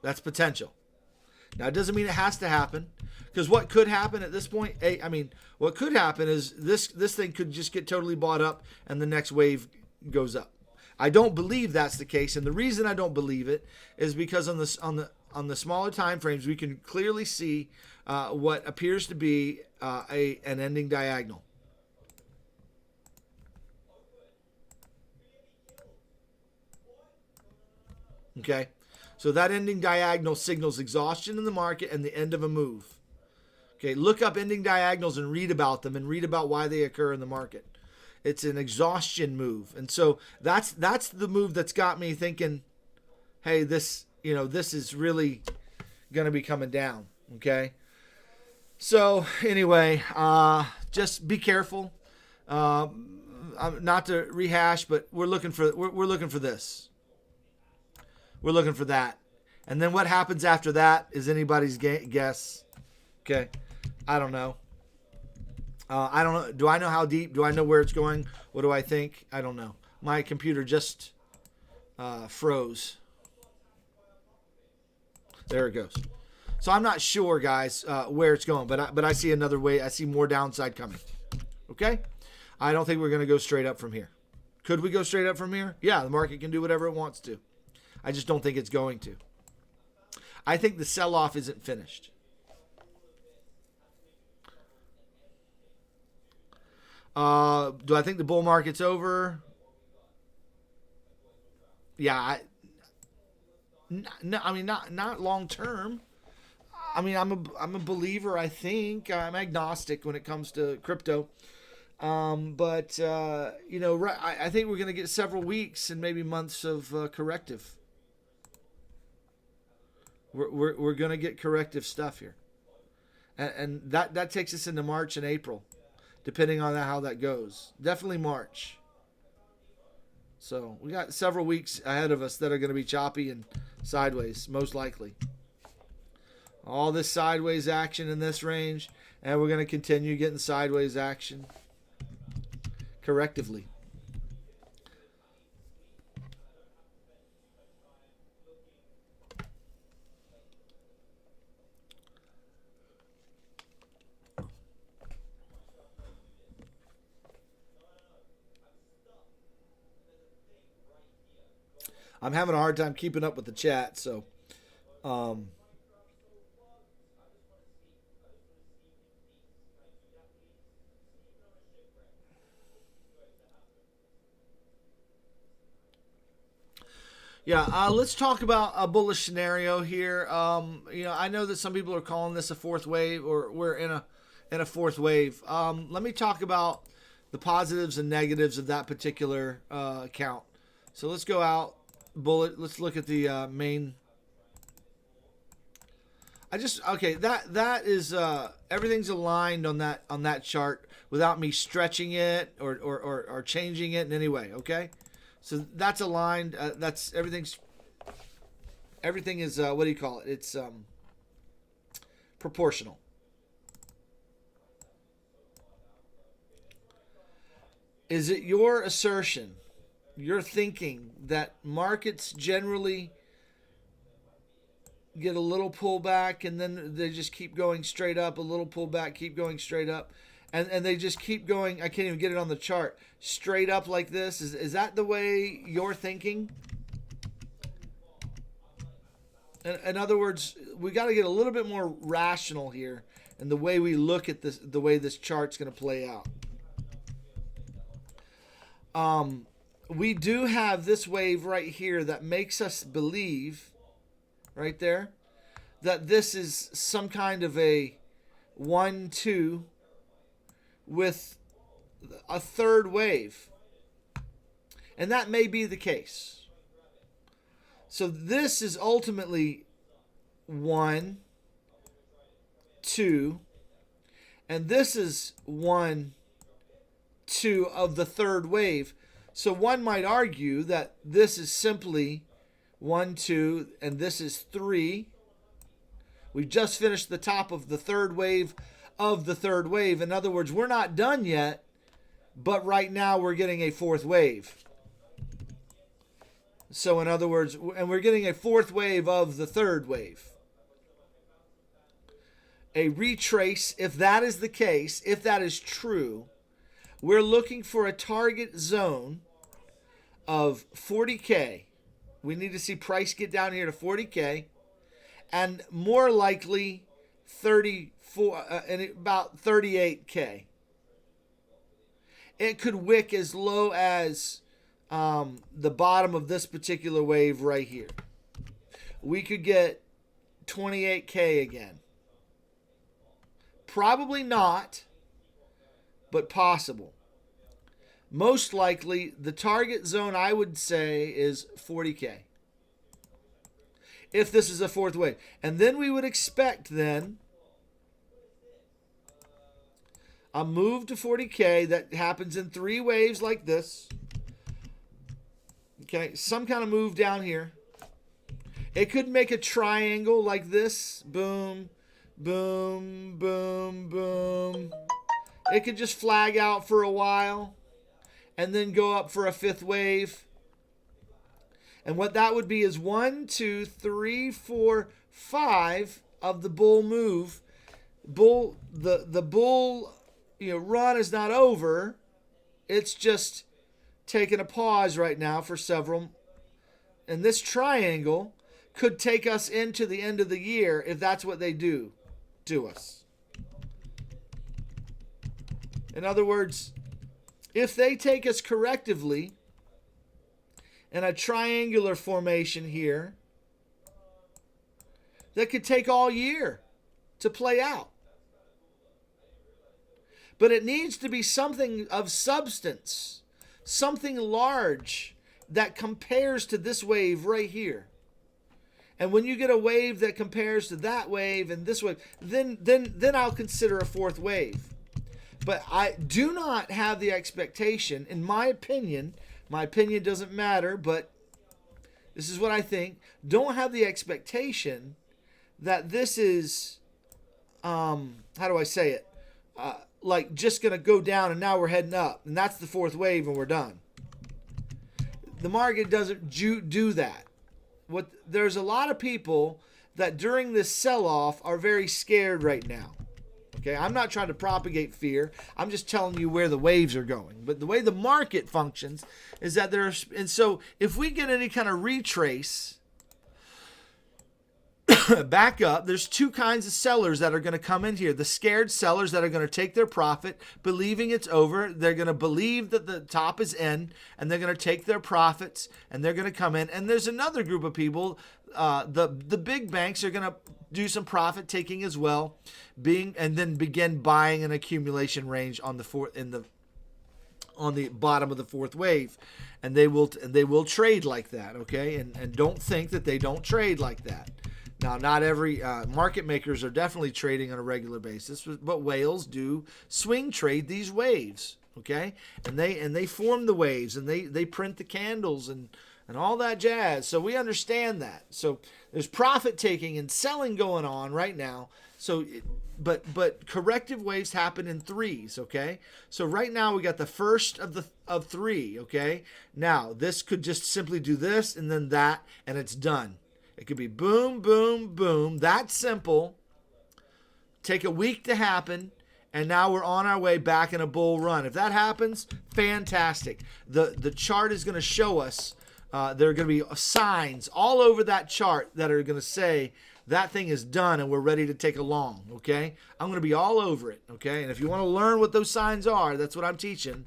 that's potential. Now it doesn't mean it has to happen, because what could happen at this point? What could happen is this thing could just get totally bought up, and the next wave goes up. I don't believe that's the case, and the reason I don't believe it is because on the smaller time frames we can clearly see what appears to be an ending diagonal. Okay, so that ending diagonal signals exhaustion in the market and the end of a move. Okay, look up ending diagonals and read about them and read about why they occur in the market. It's an exhaustion move, and so that's the move that's got me thinking, hey, this is really going to be coming down. Okay, so anyway, just be careful. Not to rehash, but we're looking for this. We're looking for that, and then what happens after that is anybody's guess. Okay, I don't know. I don't know. Do I know how deep? Do I know where it's going? What do I think? I don't know. My computer just froze. There it goes. So I'm not sure, guys, where it's going, but I see another way. I see more downside coming. Okay? I don't think we're going to go straight up from here. Could we go straight up from here? Yeah, the market can do whatever it wants to. I just don't think it's going to. I think the sell-off isn't finished. Do I think the bull market's over? Yeah, not long term. I'm a believer. I think I'm agnostic when it comes to crypto. But I think we're going to get several weeks and maybe months of corrective. We're going to get corrective stuff here, and that takes us into March and April. Depending on how that goes. Definitely March. So we got several weeks ahead of us that are going to be choppy and sideways, most likely. All this sideways action in this range, and we're going to continue getting sideways action correctively. I'm having a hard time keeping up with the chat, so let's talk about a bullish scenario here. I know that some people are calling this a fourth wave, or we're in a fourth wave. Let me talk about the positives and negatives of that particular account. So let's go out. Bullet. Let's look at the main. Okay, that is everything's aligned on that chart without me stretching it or changing it in any way, okay? So that's aligned. That's everything is what do you call it? It's proportional. Is it your assertion, your thinking that markets generally get a little pullback and then they just keep going straight up, a little pullback, keep going straight up, and they just keep going? I can't even get it on the chart. Straight up like this. Is that the way you're thinking? In other words, we got to get a little bit more rational here in the way we look at this, the way this chart's going to play out. We do have this wave right here that makes us believe, right there, that this is some kind of a 1-2 with a third wave. And that may be the case. So this is ultimately 1, 2, and this is 1, 2 of the third wave. So one might argue that this is simply 1, 2, and this is 3. We've just finished the top of the third wave of the third wave. In other words, we're not done yet, but right now we're getting a fourth wave. So in other words, and we're getting a fourth wave of the third wave. A retrace, if that is the case, if that is true, we're looking for a target zone of 40K. We need to see price get down here to 40K, and more likely 34 and about 38K. It could wick as low as the bottom of this particular wave right here. We could get 28K again. Probably not, but possible. Most likely, the target zone, I would say, is 40K. If this is a fourth wave. And then we would expect then a move to 40K that happens in 3 waves like this. Okay, some kind of move down here. It could make a triangle like this. Boom, boom, boom, boom. It could just flag out for a while and then go up for a 5th wave. And what that would be is 1, 2, 3, 4, 5 of the bull move. The bull run is not over. It's just taking a pause right now for several. And this triangle could take us into the end of the year if that's what they do to us. In other words, if they take us correctively in a triangular formation here, that could take all year to play out. But it needs to be something of substance, something large that compares to this wave right here. And when you get a wave that compares to that wave and this wave, then I'll consider a fourth wave. But I do not have the expectation, in my opinion doesn't matter, but this is what I think, don't have the expectation that this is, how do I say it, like just going to go down and now we're heading up. And that's the fourth wave and we're done. The market doesn't do that. There's a lot of people that during this sell-off are very scared right now. Okay, I'm not trying to propagate fear. I'm just telling you where the waves are going. But the way the market functions is that and so if we get any kind of retrace back up, there's 2 kinds of sellers that are going to come in here. The scared sellers that are going to take their profit, believing it's over. They're going to believe that the top is in, and they're going to take their profits, and they're going to come in. And there's another group of people, the big banks are going to do some profit taking as well, and then begin buying an accumulation range on the bottom of the fourth wave, and they will trade like that. Okay, and don't think that they don't trade like that. Now, not every market makers are definitely trading on a regular basis, but whales do swing trade these waves. Okay, and they form the waves, and they print the candles and all that jazz. So we understand that. So there's profit taking and selling going on right now. So, but corrective waves happen in threes. Okay, so right now we got the first of three. Okay, now this could just simply do this and then that, and it's done. It could be boom, boom, boom. That's simple. Take a week to happen. And now we're on our way back in a bull run. If that happens, fantastic. The chart is going to show us, there are going to be signs all over that chart that are going to say that thing is done and we're ready to take a long, okay? I'm going to be all over it, okay? And if you want to learn what those signs are, that's what I'm teaching.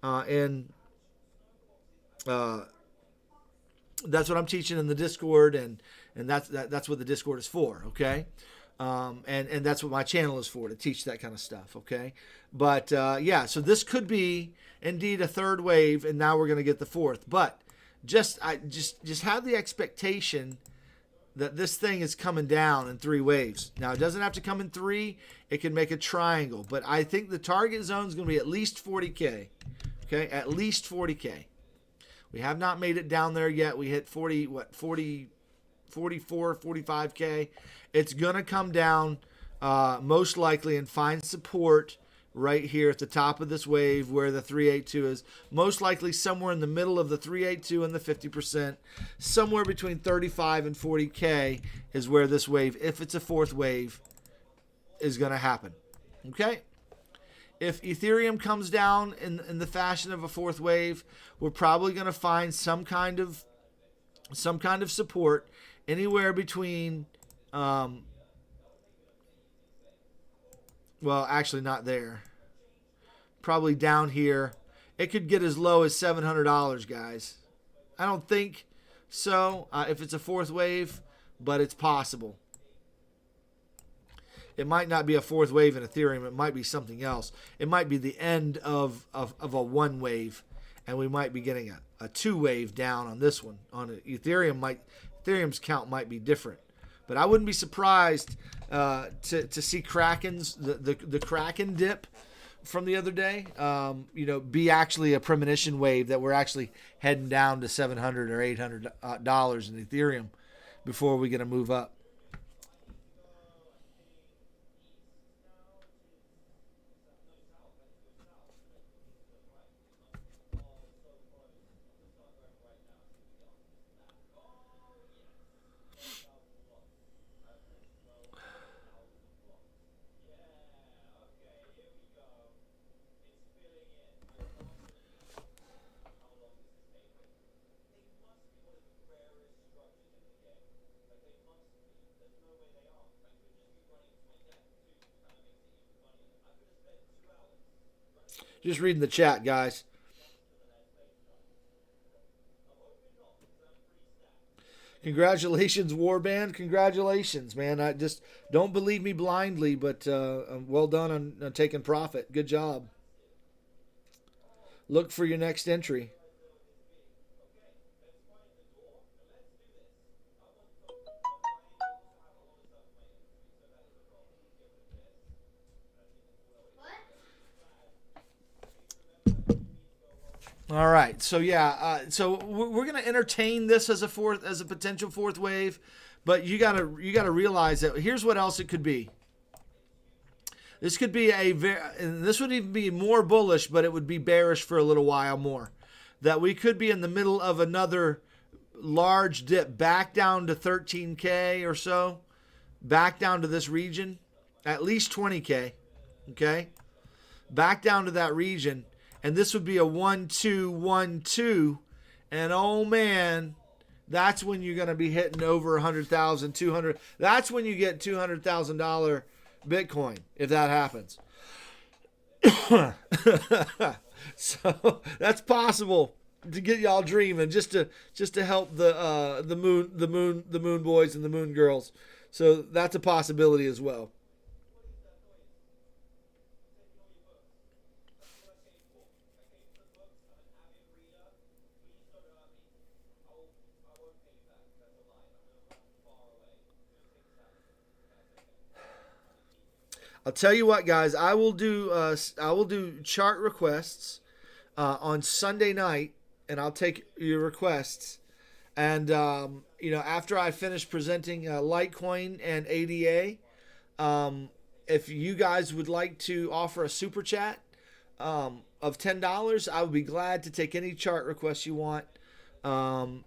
And that's what I'm teaching in the Discord, and that's what the Discord is for, okay? And that's what my channel is for, to teach that kind of stuff, okay? But yeah, so this could be indeed a third wave, and now we're going to get the fourth. But just have the expectation that this thing is coming down in three waves. Now, it doesn't have to come in three. It can make a triangle. But I think the target zone is going to be at least 40K, okay? At least 40K. We have not made it down there yet. We hit 44, 45K. It's going to come down most likely and find support right here at the top of this wave where the 382 is. Most likely somewhere in the middle of the 382 and the 50%. Somewhere between 35 and 40K is where this wave, if it's a fourth wave, is going to happen. Okay? If Ethereum comes down in the fashion of a fourth wave, we're probably going to find some kind of support anywhere between, well, actually not there. Probably down here. It could get as low as $700, guys. I don't think so if it's a fourth wave, but it's possible. It might not be a fourth wave in Ethereum. It might be something else. It might be the end of a one wave, and we might be getting a two wave down on this one. On Ethereum, Ethereum's count might be different, but I wouldn't be surprised to see the Kraken dip from the other day. Be actually a premonition wave that we're actually heading down to $700 or $800 in Ethereum before we get a move up. Just reading the chat, guys. Congratulations, Warband. Congratulations, man. I just don't believe me blindly, but well done on taking profit. Good job. Look for your next entry. All right, so yeah, so we're gonna entertain this as a potential fourth wave, but you gotta realize that here's what else it could be. This could be and this would even be more bullish, but it would be bearish for a little while more. That we could be in the middle of another large dip back down to 13K or so, back down to this region, at least 20K, okay, back down to that region. And this would be a 1-2-1-2, and oh man, that's when you're going to be hitting over 100,000, 200. That's when you get $200,000 Bitcoin if that happens. So that's possible to get y'all dreaming, just to help the moon boys and the moon girls. So that's a possibility as well. I'll tell you what, guys. I will do chart requests on Sunday night, and I'll take your requests. And after I finish presenting Litecoin and ADA, if you guys would like to offer a super chat of $10, I would be glad to take any chart requests you want. And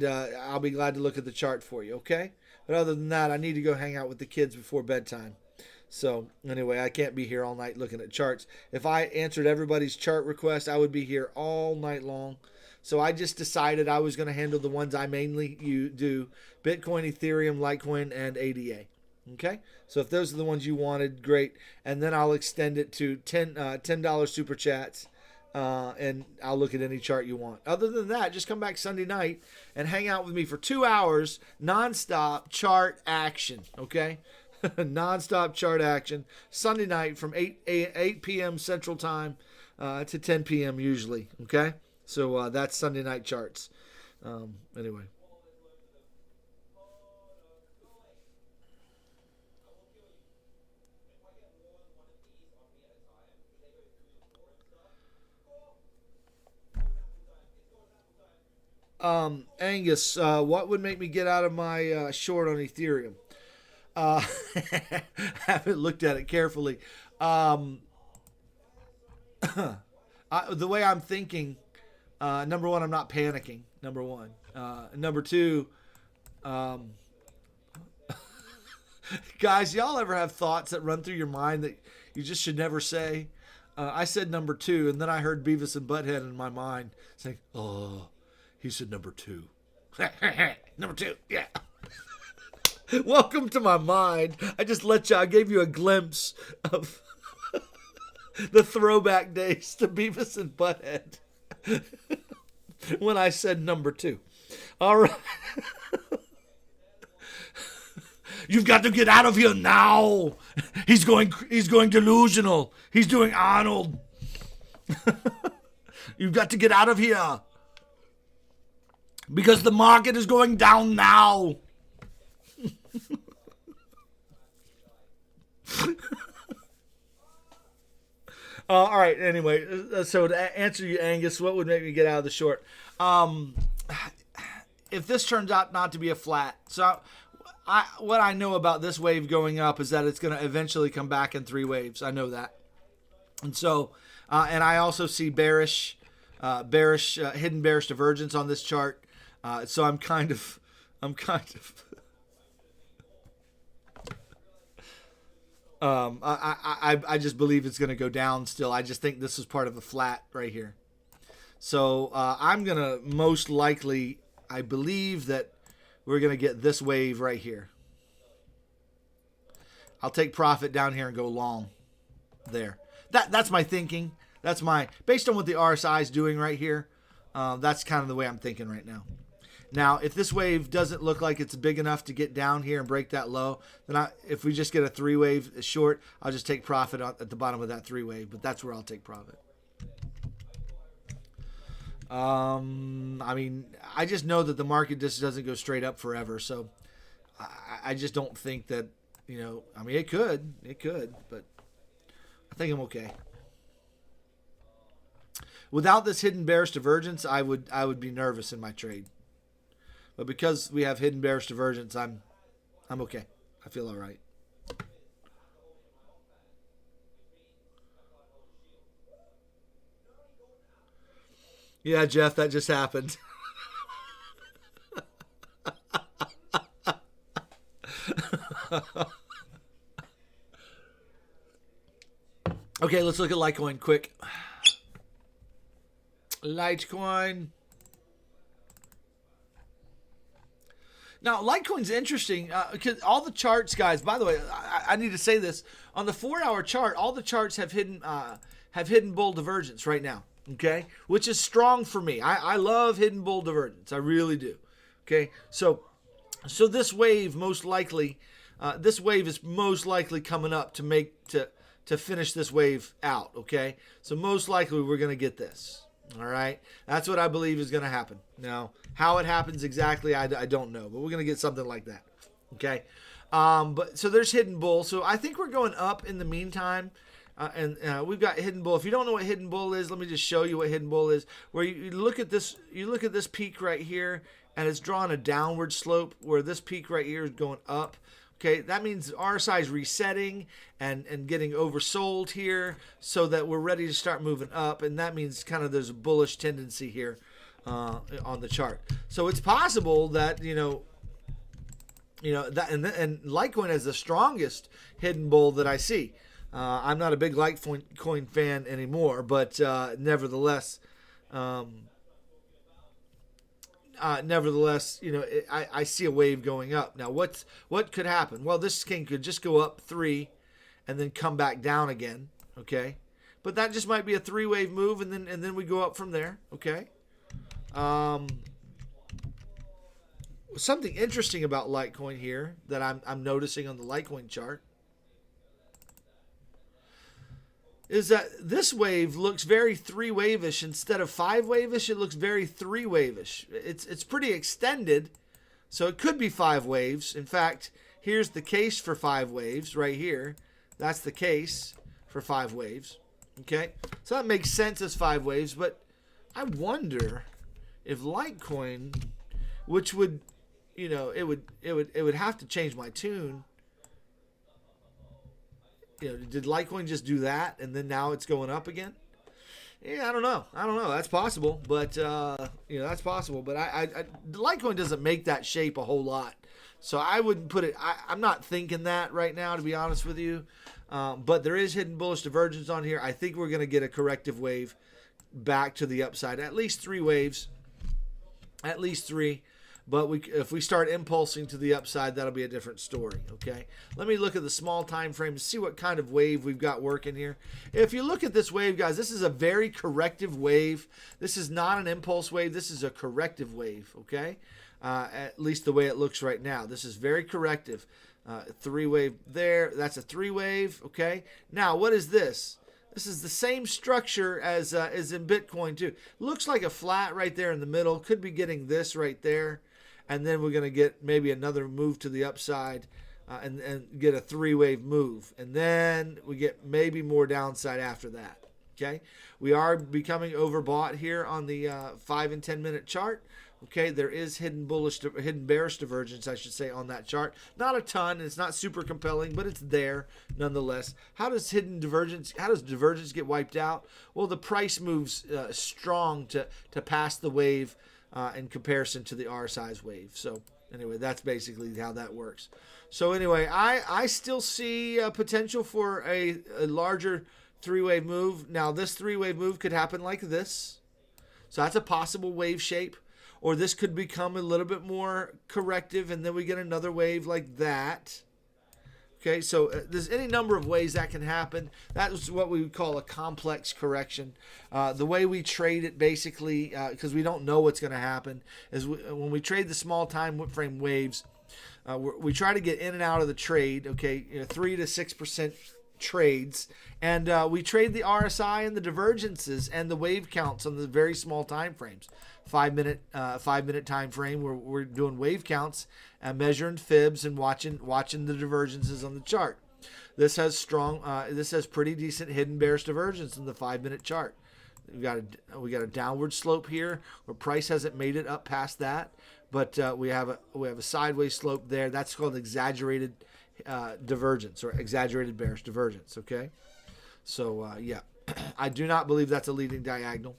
I'll be glad to look at the chart for you, okay? But other than that, I need to go hang out with the kids before bedtime. So anyway, I can't be here all night looking at charts. If I answered everybody's chart request, I would be here all night long. So I just decided I was going to handle the ones I mainly do: Bitcoin, Ethereum, Litecoin, and ADA. Okay? So if those are the ones you wanted, great. And then I'll extend it to $10 super chats. And I'll look at any chart you want. Other than that, just come back Sunday night and hang out with me for 2 hours, nonstop chart action, okay? Nonstop chart action. Sunday night from 8 p.m. Central Time to 10 p.m. usually, okay? So that's Sunday night charts. Anyway. Angus, what would make me get out of my short on Ethereum? Haven't looked at it carefully. The way I'm thinking, number one, I'm not panicking. Number one. Number two, guys, y'all ever have thoughts that run through your mind that you just should never say? I said number two, and then I heard Beavis and Butthead in my mind saying, "Oh, he said number two." Number two, yeah. Welcome to my mind. I gave you a glimpse of the throwback days to Beavis and Butthead when I said number two. All right. You've got to get out of here now. He's going delusional. He's doing Arnold. You've got to get out of here. Because the market is going down now. All right. Anyway, so to answer you, Angus, what would make me get out of the short? If this turns out not to be a flat, so what I know about this wave going up is that it's going to eventually come back in 3 waves. I know that, and so and I also see bearish, hidden bearish divergence on this chart. So I'm kind of. I just believe it's going to go down still. I just think this is part of a flat right here. So I'm going to most likely, I believe that we're going to get this wave right here. I'll take profit down here and go long there. That's my thinking. Based on what the RSI is doing right here. That's kind of the way I'm thinking right now. Now, if this wave doesn't look like it's big enough to get down here and break that low, then if we just get a 3-wave short, I'll just take profit at the bottom of that 3-wave. But that's where I'll take profit. I mean, I just know that the market just doesn't go straight up forever. So I just don't think that, I mean, it could, but I think I'm okay. Without this hidden bearish divergence, I would be nervous in my trade. But because we have hidden bearish divergence, I'm okay. I feel all right. Yeah, Jeff, that just happened. Okay, let's look at Litecoin quick. Litecoin. Now, Litecoin's interesting because all the charts, guys. By the way, I need to say this: on the 4-hour chart, all the charts have hidden bull divergence right now. Okay, which is strong for me. I love hidden bull divergence. I really do. Okay, so this wave most likely, is most likely coming up to finish this wave out. Okay, so most likely we're gonna get this. All right, that's what I believe is going to happen. Now, how it happens exactly, I don't know, but we're going to get something like that. Okay, But so there's hidden bull. So I think we're going up in the meantime. And we've got hidden bull. If you don't know what hidden bull is, let me just show you what hidden bull is. Where you look at this peak right here, and it's drawn a downward slope. Where this peak right here is going up. Okay, that means RSI is resetting and getting oversold here, so that we're ready to start moving up, and that means kind of there's a bullish tendency here on the chart. So it's possible that that and Litecoin has the strongest hidden bull that I see. I'm not a big Litecoin fan anymore, but nevertheless, I see a wave going up. Now, what could happen? Well, this king could just go up 3 and then come back down again, okay? But that just might be a 3-wave move, and then we go up from there, okay? Something interesting about Litecoin here that I'm noticing on the Litecoin chart is that this wave looks very 3-wave-ish instead of 5-wave-ish. It looks very 3-wave-ish. It's pretty extended, so it could be 5 waves. In fact, here's the case for 5 waves right here. That's the case for 5 waves. Okay, so that makes sense as 5 waves. But I wonder if Litecoin, which would, it would have to change my tune. Did Litecoin just do that and then now it's going up again? Yeah, I don't know. That's possible, but that's possible. But Litecoin doesn't make that shape a whole lot, so I wouldn't put it. I'm not thinking that right now, to be honest with you. But there is hidden bullish divergence on here. I think we're going to get a corrective wave back to the upside. At least 3 waves. At least 3. But if we start impulsing to the upside, that'll be a different story, okay? Let me look at the small time frame to see what kind of wave we've got working here. If you look at this wave, guys, this is a very corrective wave. This is not an impulse wave. This is a corrective wave, okay? At least the way it looks right now. This is very corrective. 3-wave there. That's a 3-wave, okay? Now, what is this? This is the same structure as in Bitcoin, too. Looks like a flat right there in the middle. Could be getting this right there. And then we're going to get maybe another move to the upside and get a 3-wave move. And then we get maybe more downside after that. Okay, we are becoming overbought here on the 5 and 10 minute chart. Okay, there is hidden bearish divergence, I should say, on that chart. Not a ton. It's not super compelling, but it's there nonetheless. How does divergence get wiped out? Well, the price moves strong to pass the wave in comparison to the RSI's wave. So anyway, that's basically how that works. So anyway, I still see potential for a larger 3-wave move. Now, this 3-wave move could happen like this. So that's a possible wave shape. Or this could become a little bit more corrective, and then we get another wave like that. Okay, so there's any number of ways that can happen. That is what we would call a complex correction. The way we trade it, basically, because we don't know what's going to happen, is when we trade the small time frame waves, we try to get in and out of the trade. Okay, 3 to 6% trades, and we trade the RSI and the divergences and the wave counts on the very small time frames. 5-minute time frame where we're doing wave counts and measuring fibs and watching the divergences on the chart. This has pretty decent hidden bearish divergence in the 5-minute chart. We got a downward slope here where price hasn't made it up past that, but we have a sideways slope there. That's called exaggerated divergence or exaggerated bearish divergence. Okay, so yeah, I do not believe that's a leading diagonal.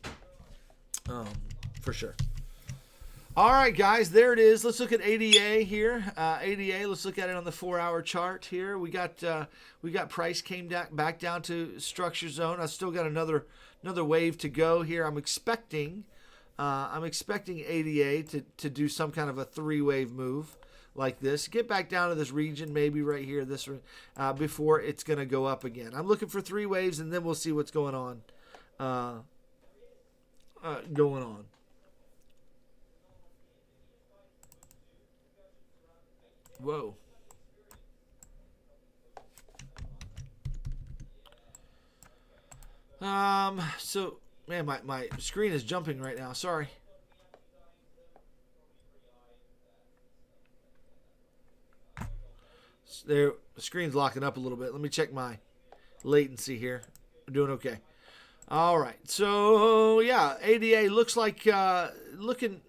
For sure. All right, guys, there it is. Let's look at ADA here. ADA, let's look at it on the 4-hour chart here. We got price came back down to structure zone. I still got another wave to go here. I'm expecting ADA to do some kind of a 3-wave move like this. Get back down to this region, maybe right here, this before it's going to go up again. I'm looking for 3 waves, and then we'll see what's going on. Whoa. So, man, my screen is jumping right now. Sorry. There, the screen's locking up a little bit. Let me check my latency here. We're doing okay. All right. So yeah, ADA looks like looking.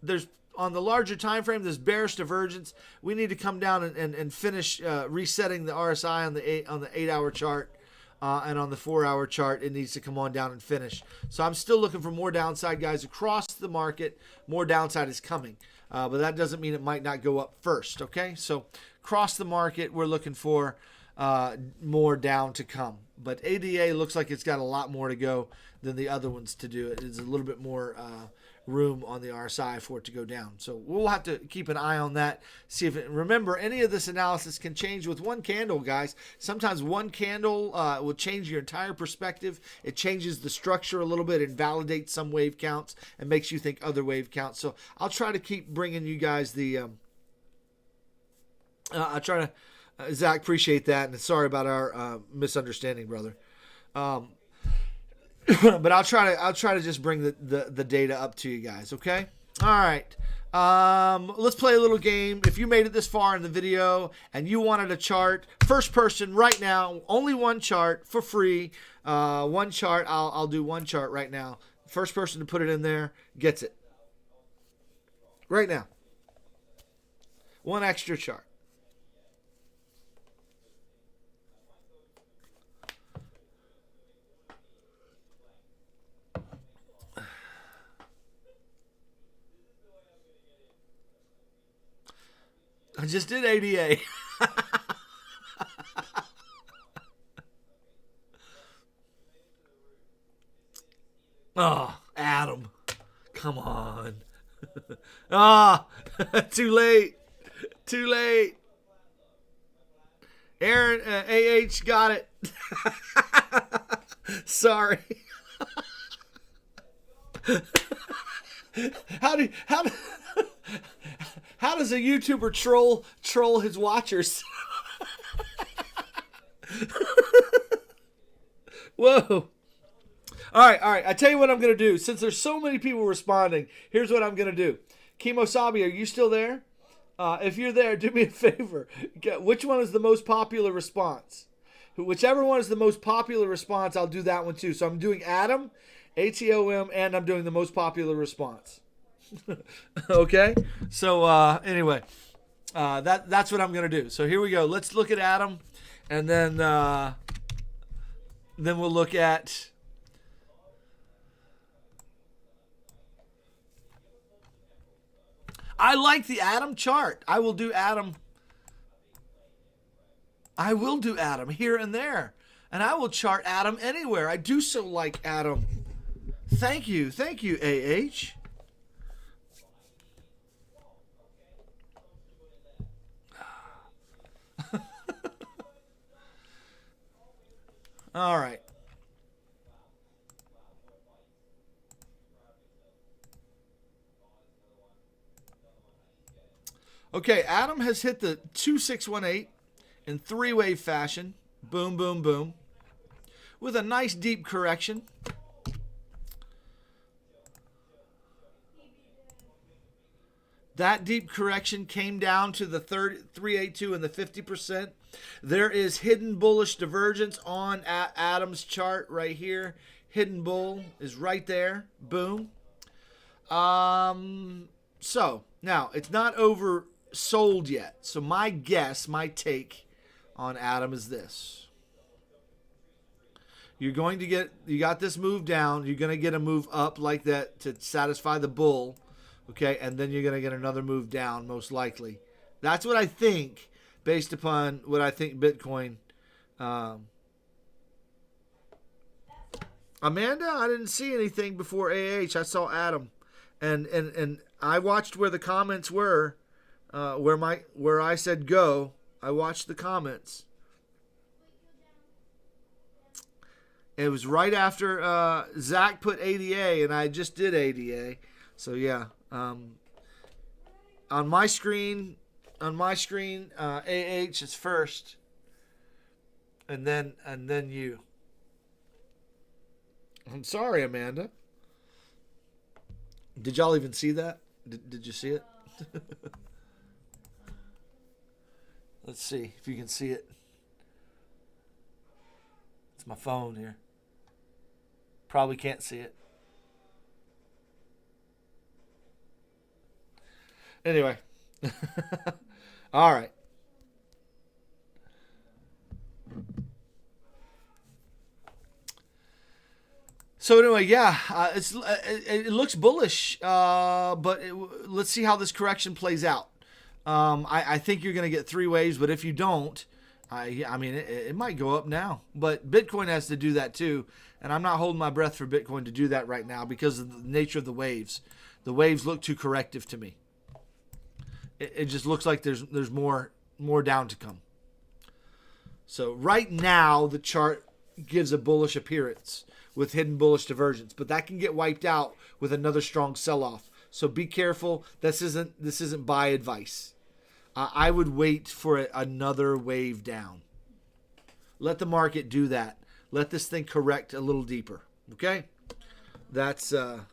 There's on the larger time frame. There's bearish divergence. We need to come down and finish resetting the RSI on the 8-hour chart. And on the 4-hour chart, it needs to come on down and finish. So I'm still looking for more downside, guys, across the market. More downside is coming. But that doesn't mean it might not go up first, okay? So across the market, we're looking for more down to come. But ADA looks like it's got a lot more to go than the other ones to do it. It's a little bit more room on the RSI for it to go down. So we'll have to keep an eye on that. See if it, remember, any of this analysis can change with one candle, guys. Sometimes one candle will change your entire perspective. It changes the structure a little bit and validates some wave counts and makes you think other wave counts. So I'll try to keep bringing you guys the I'll try to Zach, appreciate that, and sorry about our misunderstanding, brother. But I'll try to just bring the data up to you guys, okay? All right. Let's play a little game. If you made it this far in the video and you wanted a chart, first person right now, only one chart for free. One chart. I'll do one chart right now. First person to put it in there gets it. Right now. One extra chart. I just did ADA. Oh, Adam. Come on. Ah, too late. Too late. Aaron, AH got it. Sorry. How does a YouTuber troll his watchers? Whoa. All right. I tell you what I'm going to do. Since there's so many people responding, here's what I'm going to do. Kimosabi, are you still there? If you're there, do me a favor. Which one is the most popular response? Whichever one is the most popular response, I'll do that one too. So I'm doing Adam, ATOM, and I'm doing the most popular response. Okay, so anyway, that's what I'm gonna do. So here we go. Let's look at Adam, and then we'll look at I like the Adam chart. I will do Adam here and there, and I will chart Adam anywhere. I do so like Adam. Thank you, AH. All right. Okay, Adam has hit the 2618 in three-wave fashion. Boom, boom, boom. With a nice deep correction. That deep correction came down to the 382 and the 50%. There is hidden bullish divergence on Adam's chart right here. Hidden bull is right there. Boom. So now it's not oversold yet. So my guess, my take on Adam is this. You're going to get, you got this move down. You're going to get a move up like that to satisfy the bull. Okay, and then you're going to get another move down, most likely. That's what I think, based upon what I think Bitcoin. Amanda, I didn't see anything before AH. I saw Adam, and I watched where the comments were, where I said go. I watched the comments. It was right after Zach put ADA, and I just did ADA. So yeah. On my screen, AH is first, and then you. I'm sorry, Amanda. Did y'all even see that? Did you see it? Let's see if you can see it. It's my phone here. Probably can't see it. Anyway. All right. So anyway, yeah, it looks bullish, but let's see how this correction plays out. I think you're going to get 3 waves, but if you don't, I mean, it might go up now. But Bitcoin has to do that too, and I'm not holding my breath for Bitcoin to do that right now because of the nature of the waves. The waves look too corrective to me. It just looks like there's more down to come. So right now, the chart gives a bullish appearance with hidden bullish divergence, but that can get wiped out with another strong sell-off. So be careful. This isn't buy advice. I would wait for another wave down. Let the market do that. Let this thing correct a little deeper. Okay? That's what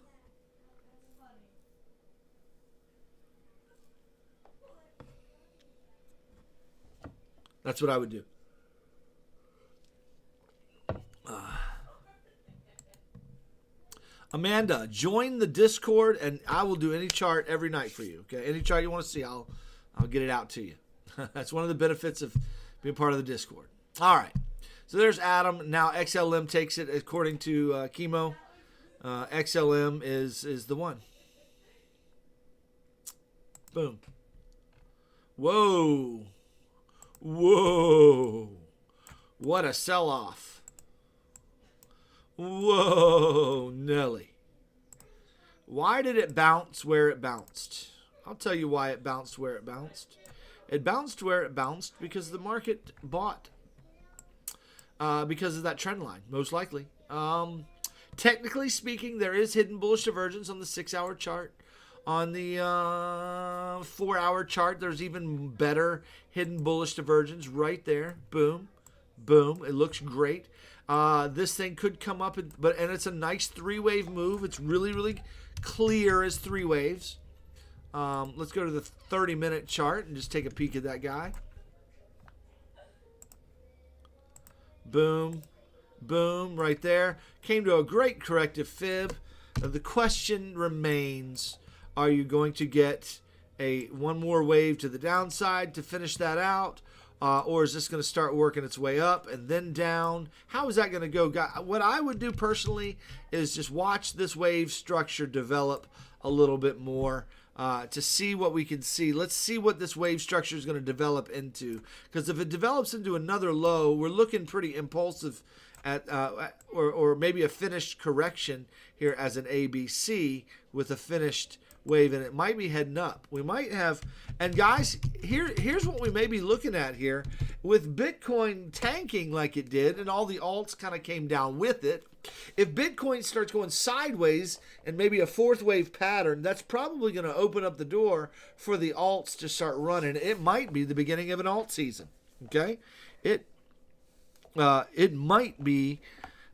I would do. Amanda, join the Discord, and I will do any chart every night for you. Okay, any chart you want to see, I'll get it out to you. That's one of the benefits of being part of the Discord. All right, so there's Adam. Now XLM takes it according to Chemo. XLM is the one. Boom. Whoa. What a sell-off. Whoa, Nelly. Why did it bounce where it bounced? I'll tell you why it bounced where it bounced. It bounced where it bounced because the market bought. Because of that trend line, most likely. Technically speaking, there is hidden bullish divergence on the 6-hour chart. On the 4-hour chart, there's even better hidden bullish divergence right there. Boom. Boom. It looks great. This thing could come up, and it's a nice 3-wave move. It's really, really clear as 3 waves. Let's go to the 30-minute chart and just take a peek at that guy. Boom. Boom. Right there. Came to a great corrective fib. The question remains, are you going to get one more wave to the downside to finish that out? Or is this going to start working its way up and then down? How is that going to go? What I would do personally is just watch this wave structure develop a little bit more to see what we can see. Let's see what this wave structure is going to develop into. Because if it develops into another low, we're looking pretty impulsive at or maybe a finished correction here as an ABC with a finished wave, and it might be heading up. We might have, and guys, here's what we may be looking at here with Bitcoin tanking like it did, and all the alts kind of came down with it. If Bitcoin starts going sideways and maybe a 4th wave pattern, that's probably going to open up the door for the alts to start running. It might be the beginning of an alt season. Okay, it might be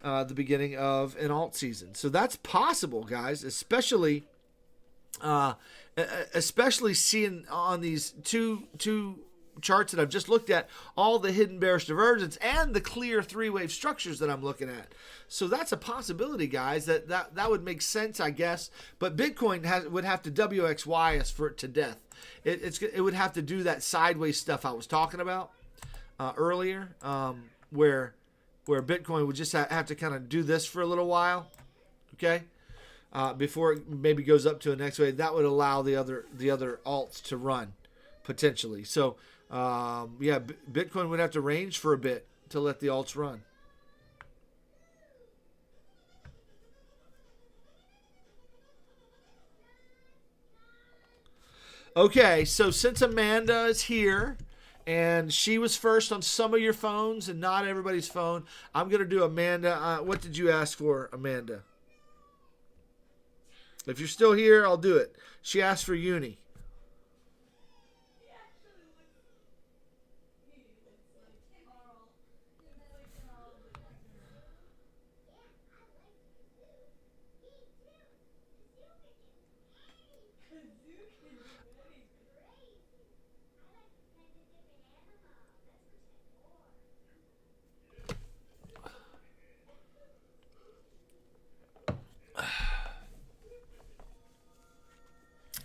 the beginning of an alt season. So that's possible, guys, especially seeing on these two charts that I've just looked at, all the hidden bearish divergence and the clear 3-wave structures that I'm looking at. So that's a possibility, guys. That would make sense, I guess. But Bitcoin would have to WXY us for it to death. It would have to do that sideways stuff I was talking about earlier, where Bitcoin would just have to kind of do this for a little while, okay, before it maybe goes up to a next wave. That would allow the other alts to run potentially. So yeah, Bitcoin would have to range for a bit to let the alts run. Okay, so since Amanda is here, and she was first on some of your phones and not everybody's phone, I'm going to do Amanda. What did you ask for, Amanda? If you're still here, I'll do it. She asked for Uni.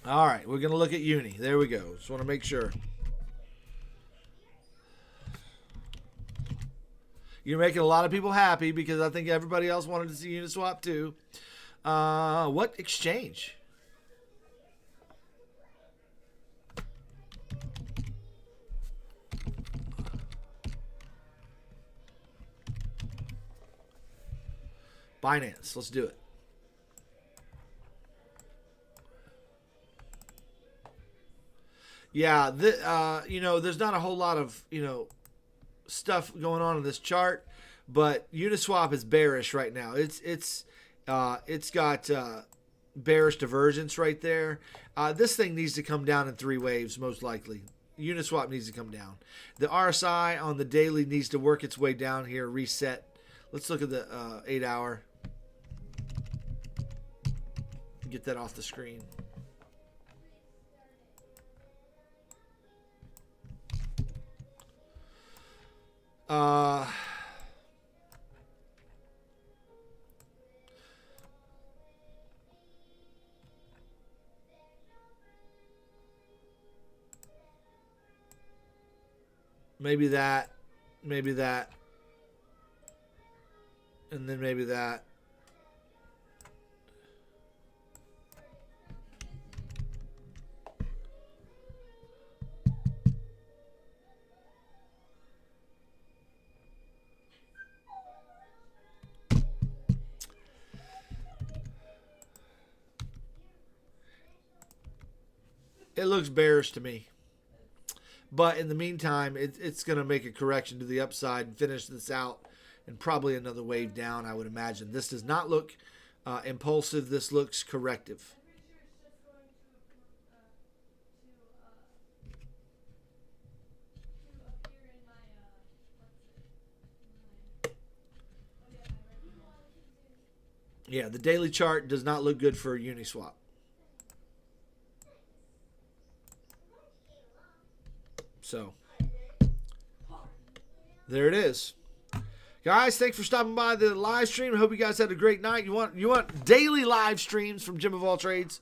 All right, we're going to look at Uni. There we go. Just want to make sure. You're making a lot of people happy because I think everybody else wanted to see Uniswap too. What exchange? Binance. Let's do it. Yeah, you know, there's not a whole lot of, you know, stuff going on in this chart, but Uniswap is bearish right now. It's got bearish divergence right there. This thing needs to come down in 3 waves, most likely. Uniswap needs to come down. The RSI on the daily needs to work its way down here, reset. Let's look at the 8-hour. Get that off the screen. Maybe that, and then maybe that. It looks bearish to me. But in the meantime, it's going to make a correction to the upside and finish this out and probably another wave down, I would imagine. This does not look impulsive. This looks corrective. Yeah, the daily chart does not look good for Uniswap. So, there it is. Guys, thanks for stopping by the live stream. I hope you guys had a great night. You want daily live streams from Jim of All Trades?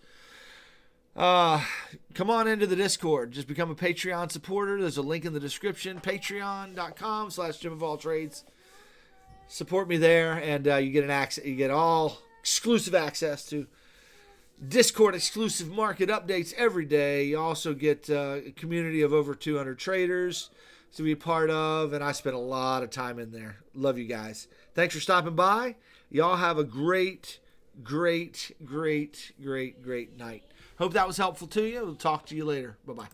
Come on into the Discord. Just become a Patreon supporter. There's a link in the description. Patreon.com/Jim of All Trades. Support me there, and you get all exclusive access to Discord exclusive market updates every day. You also get a community of over 200 traders to be a part of, and I spend a lot of time in there. Love you guys. Thanks for stopping by. Y'all have a great night. Hope that was helpful to you. We'll talk to you later. Bye-bye.